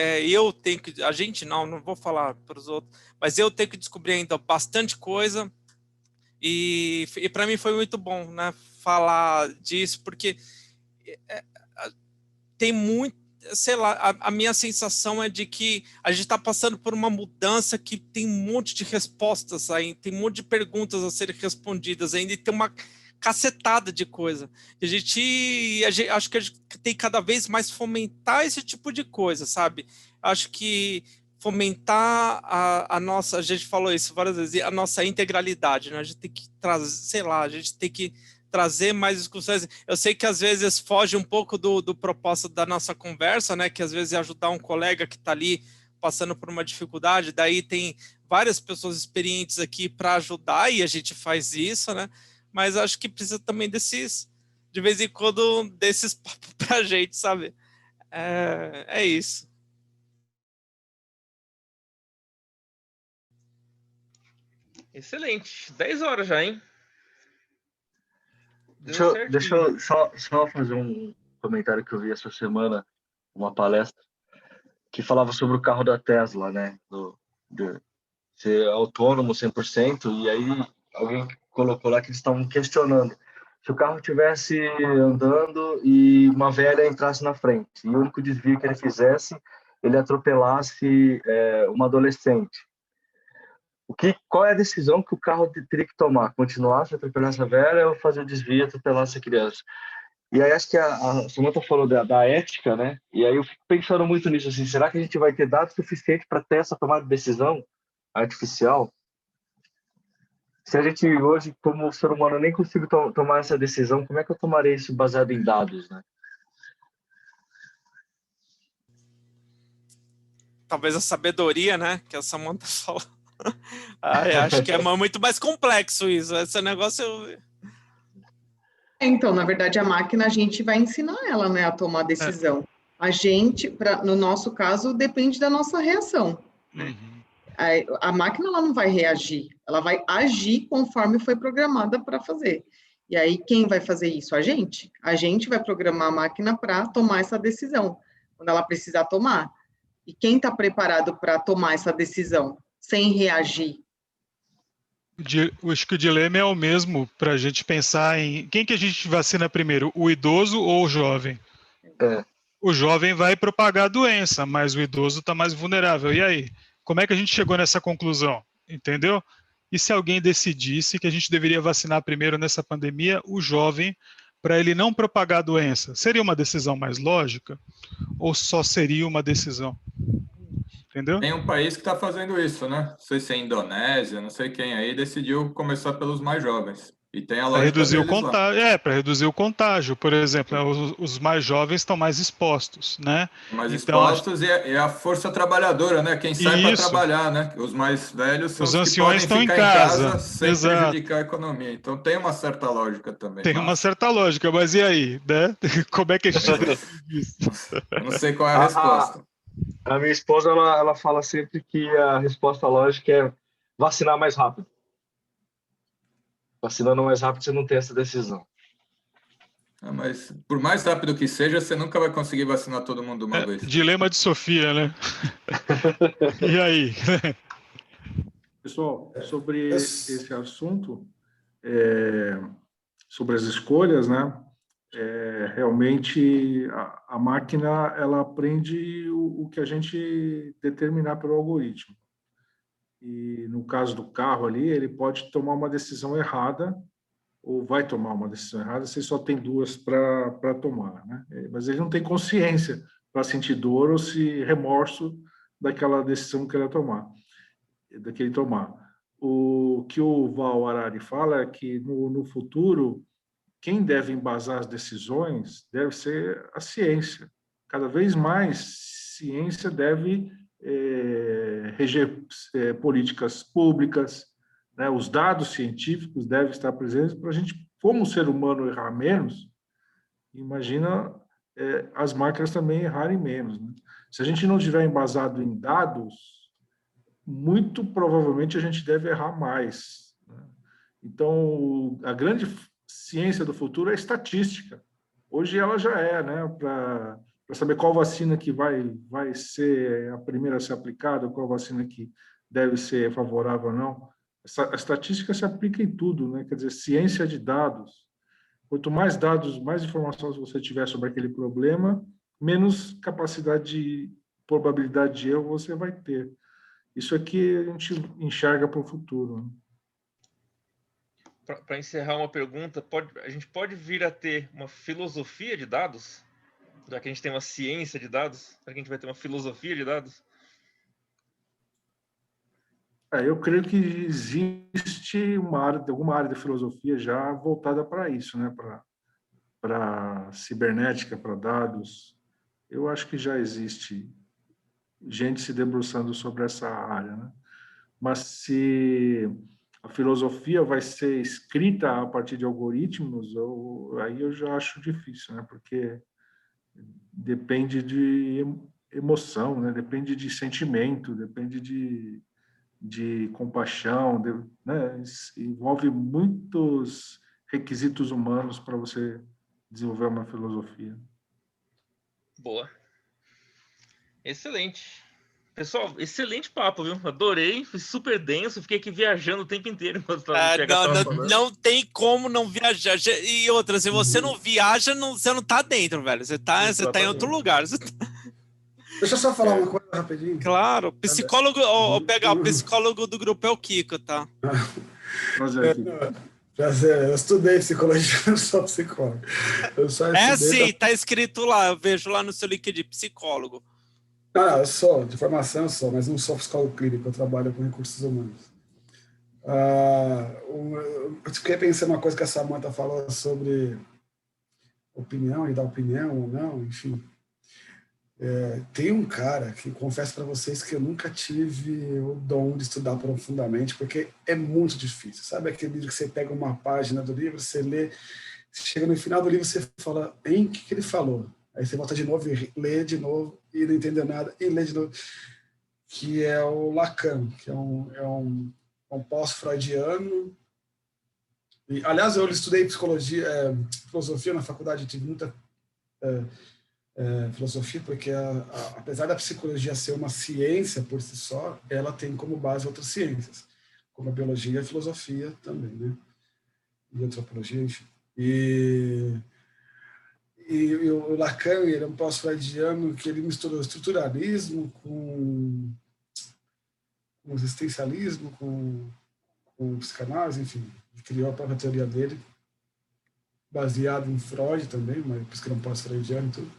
a gente não vou falar para os outros, mas eu tenho que descobrir ainda bastante coisa e para mim foi muito bom, né, falar disso, porque tem muito, sei lá, a minha sensação é de que a gente está passando por uma mudança que tem um monte de respostas aí, tem um monte de perguntas a serem respondidas ainda, e tem uma cacetada de coisa. A gente acho que a gente tem cada vez mais fomentar esse tipo de coisa, sabe? Acho que fomentar a nossa, a gente falou isso várias vezes, a nossa integralidade, né? A gente tem que trazer, sei lá, a gente tem que trazer mais discussões. Eu sei que às vezes foge um pouco do propósito da nossa conversa, né? Que às vezes é ajudar um colega que está ali passando por uma dificuldade, daí tem várias pessoas experientes aqui para ajudar e a gente faz isso, né? Mas acho que precisa também de vez em quando, desses papos pra gente, sabe? É isso. Excelente. 10 horas já, hein? Deixa eu só fazer um comentário que eu vi essa semana, uma palestra, que falava sobre o carro da Tesla, né? De ser autônomo 100%, e aí alguém colocou lá que eles estavam questionando se o carro estivesse andando e uma velha entrasse na frente, e o único desvio que ele fizesse, ele atropelasse uma adolescente. Qual é a decisão que o carro teria que tomar? Continuar se atropelar essa velha ou fazer o desvio e atropelar essa criança? E aí acho que a Samantha falou da ética, né? E aí eu fico pensando muito nisso, assim, será que a gente vai ter dados suficientes para ter essa tomada de decisão artificial? Se a gente hoje, como ser humano, nem consigo tomar essa decisão, como é que eu tomarei isso baseado em dados, né? Talvez a sabedoria, né? Que a Samantha falou. Acho que é muito mais complexo isso. Esse negócio... Então, na verdade, a máquina, a gente vai ensinar ela, né, a tomar decisão. A gente, no nosso caso, depende da nossa reação. Né? A máquina, ela não vai reagir, ela vai agir conforme foi programada para fazer. E aí, quem vai fazer isso? A gente. A gente vai programar a máquina para tomar essa decisão, quando ela precisar tomar. E quem está preparado para tomar essa decisão, sem reagir? Acho que o dilema é o mesmo para a gente pensar em quem que a gente vacina primeiro, o idoso ou o jovem? O jovem vai propagar a doença, mas o idoso está mais vulnerável. E aí? Como é que a gente chegou nessa conclusão? Entendeu? E se alguém decidisse que a gente deveria vacinar primeiro nessa pandemia o jovem para ele não propagar a doença? Seria uma decisão mais lógica? Ou só seria uma decisão? Entendeu? Tem um país que está fazendo isso, né? Não sei se é Indonésia, não sei quem aí, decidiu começar pelos mais jovens. E tem a lógica reduzir o deles lá. contágio, para reduzir o contágio, por exemplo, os mais jovens estão mais expostos, né? Mais expostos e a força trabalhadora, né? Quem sai para trabalhar, né? Os mais velhos são os que podem ficar em casa sem prejudicar a economia. Então tem uma certa lógica também. Tem uma certa lógica, mas e aí, né? Como é que a gente decide isso? Eu não sei qual é a resposta. A minha esposa, ela fala sempre que a resposta lógica é vacinar mais rápido. Vacinando mais rápido, você não tem essa decisão. Mas por mais rápido que seja, você nunca vai conseguir vacinar todo mundo uma vez. Dilema de Sofia, né? E aí? Pessoal, sobre esse assunto, sobre as escolhas, né? Realmente a máquina ela aprende o que a gente determinar pelo algoritmo. E no caso do carro ali, ele pode tomar uma decisão errada ou vai tomar uma decisão errada, você só tem duas para tomar, né? Mas ele não tem consciência para sentir dor ou se remorso daquela decisão que ele tomar. O que o Val Harari fala é que no futuro quem deve embasar as decisões deve ser a ciência. Cada vez mais ciência deve reger políticas públicas, né? Os dados científicos devem estar presentes para a gente, como o ser humano, errar menos. Imagina as máquinas também errarem menos, né? Se a gente não estiver embasado em dados, muito provavelmente a gente deve errar mais, né? Então, a grande ciência do futuro é a estatística. Hoje ela já né? Para saber qual vacina que vai ser a primeira a ser aplicada, qual vacina que deve ser favorável ou não. A estatística se aplica em tudo, né? Quer dizer, ciência de dados. Quanto mais dados, mais informações você tiver sobre aquele problema, menos probabilidade de erro você vai ter. Isso aqui a gente enxerga para o futuro, né? Para encerrar uma pergunta, a gente pode vir a ter uma filosofia de dados? Já que a gente tem uma ciência de dados, será que a gente vai ter uma filosofia de dados? Eu creio que existe alguma área da filosofia já voltada para isso, né? Para cibernética, para dados. Eu acho que já existe gente se debruçando sobre essa área, né? Mas se a filosofia vai ser escrita a partir de algoritmos, aí eu já acho difícil, né? Porque depende de emoção, né? Depende de sentimento, depende de compaixão, né? Envolve muitos requisitos humanos para você desenvolver uma filosofia. Boa. Excelente. Pessoal, excelente papo, viu? Adorei, foi super denso, fiquei aqui viajando o tempo inteiro enquanto não tem como não viajar. E outra, se você não viaja, você não tá dentro, velho. Você tá em outro lugar. Deixa eu só falar uma coisa rapidinho. Claro, psicólogo, pegar o psicólogo do grupo é o Kiko, tá? Eu estudei psicologia, não sou psicólogo. Sim, tá escrito lá, eu vejo lá no seu LinkedIn, psicólogo. Eu sou, de formação eu sou, mas não sou psicólogo clínico, eu trabalho com recursos humanos. Eu fiquei pensando uma coisa que a Samantha falou sobre opinião e dar opinião ou não, enfim. Tem um cara que confesso para vocês que eu nunca tive o dom de estudar profundamente, porque é muito difícil. Sabe aquele livro que você pega uma página do livro, você lê, chega no final do livro você fala, o que ele falou? Aí você volta de novo e lê de novo e não entendeu nada e lê de novo. Que é o Lacan, que é um pós-freudiano. Aliás, eu estudei filosofia na faculdade, tive muita filosofia, porque apesar da psicologia ser uma ciência por si só, ela tem como base outras ciências, como a biologia e a filosofia também, né? E a antropologia, enfim. E o Lacan, ele é um pós-freudiano que ele misturou estruturalismo com existencialismo, com psicanálise, enfim. Ele criou a própria teoria dele, baseado em Freud também, mas por isso que ele é um pós-freudiano e tudo.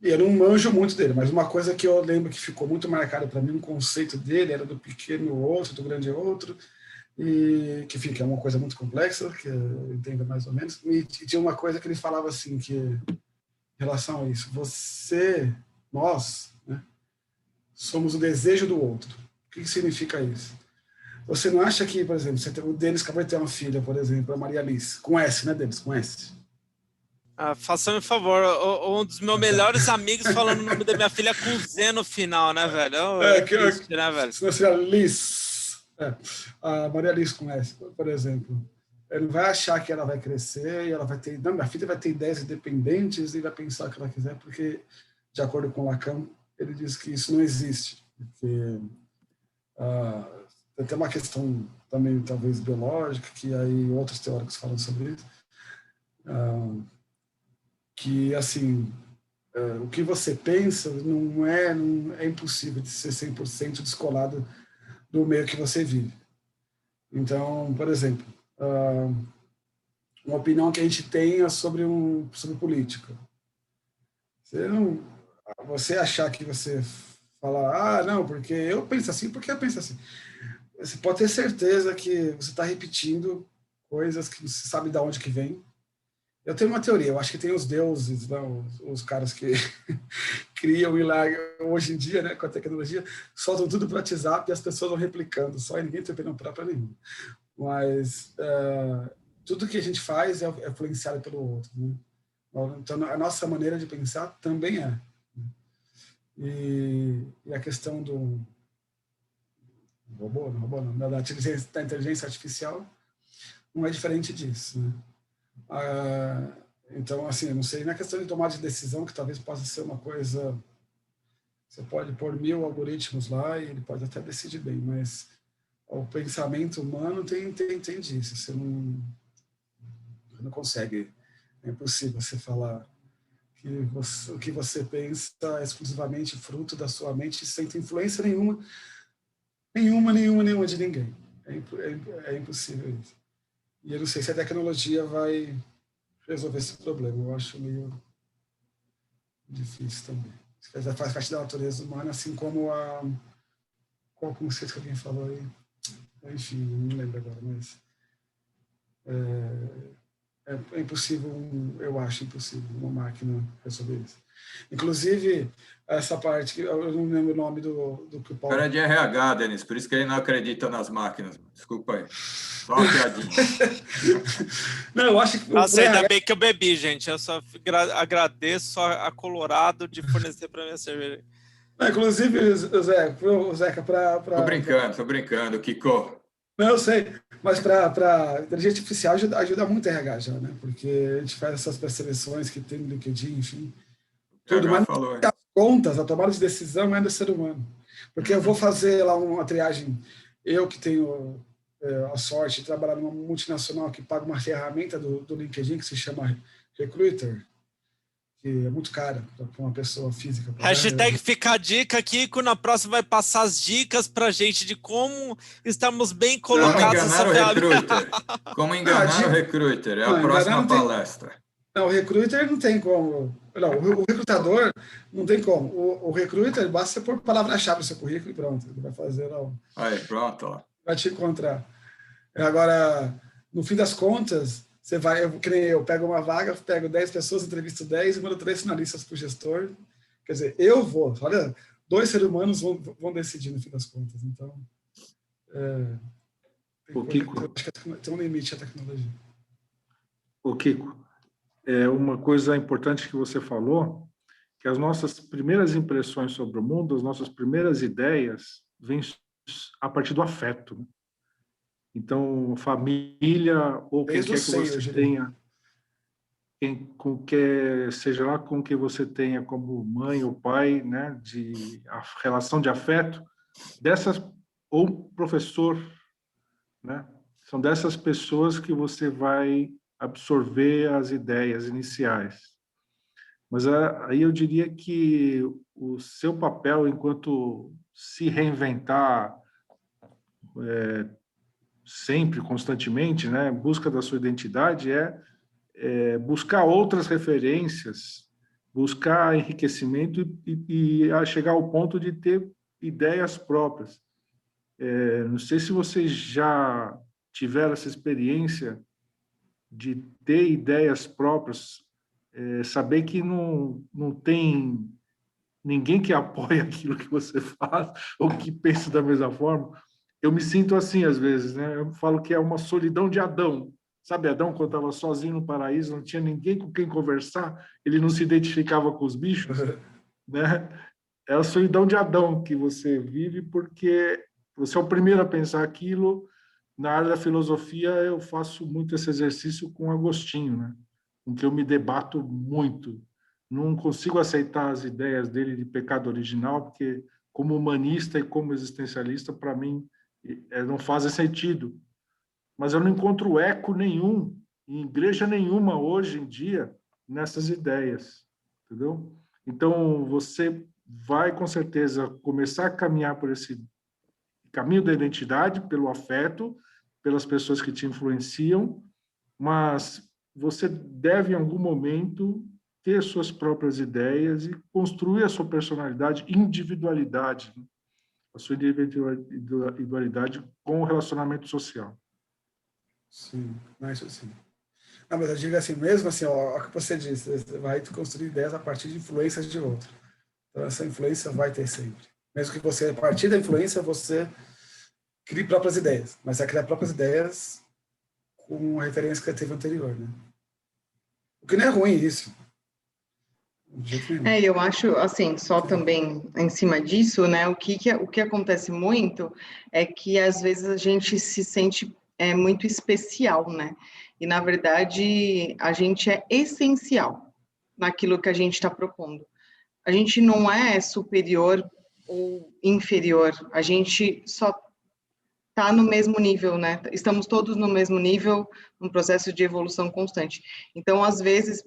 E eu não manjo muito dele, mas uma coisa que eu lembro que ficou muito marcada para mim, um conceito dele era do pequeno outro, do grande outro, e que, enfim, que é uma coisa muito complexa, que eu entendo mais ou menos, e tinha uma coisa que ele falava assim, que em relação a isso, nós, né, somos o desejo do outro. O que significa isso? Você não acha que, por exemplo, o Denis acabou de ter uma filha, por exemplo, a Maria Alice, com S, né, Denis? Com S. Faça-me um favor, um dos meus melhores amigos falando o nome da minha filha com Z no final, né, velho? Triste, né, velho? Se você Alice, a Maria Alice com S, por exemplo, ele vai achar que ela vai crescer e ela vai ter... Não, minha filha vai ter ideias independentes e vai pensar o que ela quiser, porque, de acordo com Lacan, ele diz que isso não existe. Porque tem uma questão também, talvez, biológica, que aí outros teóricos falam sobre isso, que, assim, o que você pensa não é impossível de ser 100% descolado do meio que você vive. Então, por exemplo, uma opinião que a gente tem é sobre política. Você achar que você fala, não, porque eu penso assim, porque eu penso assim. Você pode ter certeza que você está repetindo coisas que você sabe de onde que vem. Eu tenho uma teoria, eu acho que tem os deuses, não, os caras que criam e lá, hoje em dia, né, com a tecnologia, soltam tudo para o WhatsApp e as pessoas vão replicando, só e ninguém tem opinião própria nenhuma. Mas tudo que a gente faz é influenciado pelo outro, né? Então, a nossa maneira de pensar também é. E a questão do robô, da inteligência artificial não é diferente disso, né? Então, assim, eu não sei, na questão de tomada de decisão, que talvez possa ser uma coisa... Você pode pôr 1000 algoritmos lá e ele pode até decidir bem, mas o pensamento humano tem disso. Você não consegue, é impossível você falar que o que você pensa é exclusivamente fruto da sua mente sem ter influência nenhuma de ninguém. É impossível isso. E eu não sei se a tecnologia vai resolver esse problema. Eu acho meio difícil também. Faz parte da natureza humana, assim como qual conceito que alguém falou aí? Enfim, não lembro agora, mas é impossível, eu acho impossível uma máquina resolver isso. Inclusive, essa parte, que eu não lembro o nome do que o Paulo... O cara é de RH, Denis, por isso que ele não acredita nas máquinas. Desculpa aí. Só uma piadinha. Não, eu acho que... Nossa, ainda bem que eu bebi, gente. Eu só agradeço a Colorado de fornecer para minha cerveja. Inclusive, Zeca, para... Tô brincando, Kiko. Não, eu sei, mas para inteligência artificial ajuda muito a RH já, né? Porque a gente faz essas pré-seleções que tem no LinkedIn, enfim. Tudo, mas as contas, a tomada de decisão é do ser humano. Porque eu vou fazer lá uma triagem, eu que tenho a sorte de trabalhar numa multinacional que paga uma ferramenta do LinkedIn que se chama Recruiter, que é muito cara para uma pessoa física. Hashtag fica a dica, Kiko, na próxima vai passar as dicas para gente de como estamos bem colocados. Como enganar o Recruiter, é a próxima palestra. Não, o Recruiter não tem como. Não, o recrutador não tem como. O Recruiter, basta você pôr palavra-chave no seu currículo e pronto. Ele vai fazer lá. Aí, pronto. Ó. Vai te encontrar. Agora, no fim das contas, você vai, que nem eu, pego uma vaga, pego 10 pessoas, entrevisto 10 e mando 3 finalistas para o gestor. Quer dizer, eu vou. Olha, 2 seres humanos vão decidir no fim das contas. Então, acho que tem um limite a tecnologia. O Kiko, uma coisa importante que você falou, que as nossas primeiras impressões sobre o mundo, as nossas primeiras ideias, vêm a partir do afeto. Né? Então, família, ou quem quer que você tenha, seja lá com que você tenha como mãe ou pai, né, a relação de afeto, ou professor, né, são dessas pessoas que você vai absorver as ideias iniciais. Mas aí eu diria que o seu papel enquanto se reinventar sempre, constantemente, né, em busca da sua identidade, buscar outras referências, buscar enriquecimento e chegar ao ponto de ter ideias próprias. Não sei se vocês já tiveram essa experiência de ter ideias próprias, saber que não tem ninguém que apoie aquilo que você faz ou que pense da mesma forma. Eu me sinto assim às vezes, né? Eu falo que é uma solidão de Adão. Sabe Adão, quando estava sozinho no paraíso, não tinha ninguém com quem conversar, ele não se identificava com os bichos, né? É a solidão de Adão que você vive porque você é o primeiro a pensar aquilo. Na área da filosofia, eu faço muito esse exercício com Agostinho, né? Com que eu me debato muito. Não consigo aceitar as ideias dele de pecado original, porque como humanista e como existencialista, para mim, não fazem sentido. Mas eu não encontro eco nenhum, em igreja nenhuma hoje em dia, nessas ideias, entendeu? Então, você vai, com certeza, começar a caminhar por esse caminho da identidade, pelo afeto, pelas pessoas que te influenciam, mas você deve, em algum momento, ter suas próprias ideias e construir a sua personalidade, individualidade, né? A sua individualidade com o relacionamento social. Sim, isso sim. Não, mas eu digo assim, mesmo assim, ó, o que você disse, você vai construir ideias a partir de influências de outro. Então, essa influência vai ter sempre. Mesmo que você, a partir da influência, você crie próprias ideias. Mas você vai criar próprias ideias com a referência que você teve anterior, né? O que não é ruim isso. Eu acho, assim, só também em cima disso, né, o que acontece muito é que, às vezes, a gente se sente muito especial, né, e, na verdade, a gente é essencial naquilo que a gente está propondo. A gente não é superior ou inferior, a gente só está no mesmo nível, né, estamos todos no mesmo nível, num processo de evolução constante. Então, às vezes,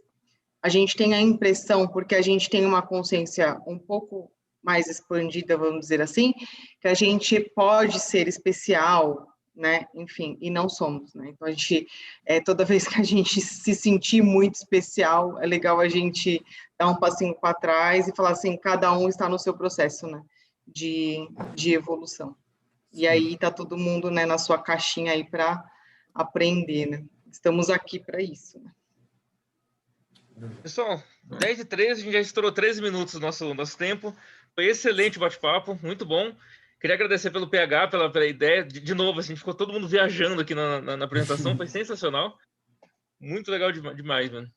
a gente tem a impressão, porque a gente tem uma consciência um pouco mais expandida, vamos dizer assim, que a gente pode ser especial, né? Enfim, e não somos, né? Então, a gente, toda vez que a gente se sentir muito especial, é legal a gente dar um passinho para trás e falar assim, cada um está no seu processo, né? De evolução. E aí tá todo mundo, né, na sua caixinha aí para aprender, né? Estamos aqui para isso. Né? Pessoal, 10h13, a gente já estourou 13 minutos do nosso tempo. Foi excelente o bate-papo, muito bom. Queria agradecer pelo PH, pela ideia. De novo, assim, ficou todo mundo viajando aqui na apresentação, foi sensacional. Muito legal demais, mano.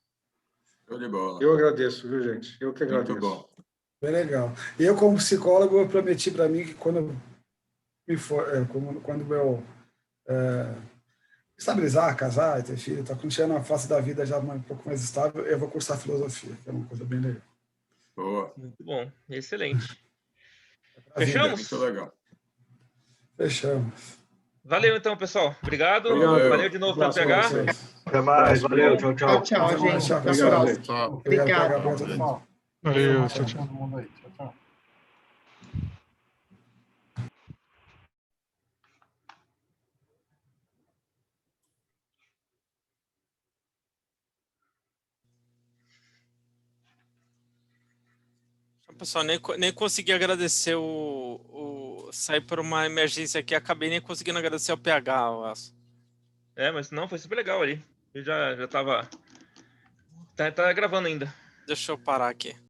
Show de bola. Eu agradeço, viu, gente? Eu que agradeço. Muito bom. Bem legal. E eu, como psicólogo, eu prometi para mim que quando eu estabilizar, casar, ter filho, quando chegar na fase da vida já um pouco mais estável, eu vou cursar filosofia, que é uma coisa bem legal. Boa. Muito bom, excelente. Fechamos? Muito legal. Fechamos. Valeu, então, pessoal. Obrigado. Valeu de novo pelo PH. Até mais. Valeu. Tchau, tchau. Tchau, gente. Tchau, Até a pessoal. próxima. Obrigado. Valeu, tchau, tchau. Todo mundo aí. Tchau, tchau. Pessoal, nem consegui agradecer sair por uma emergência aqui, acabei nem conseguindo agradecer ao PH. Mas não, foi super legal ali. Eu já tava... Tá gravando ainda. Deixa eu parar aqui.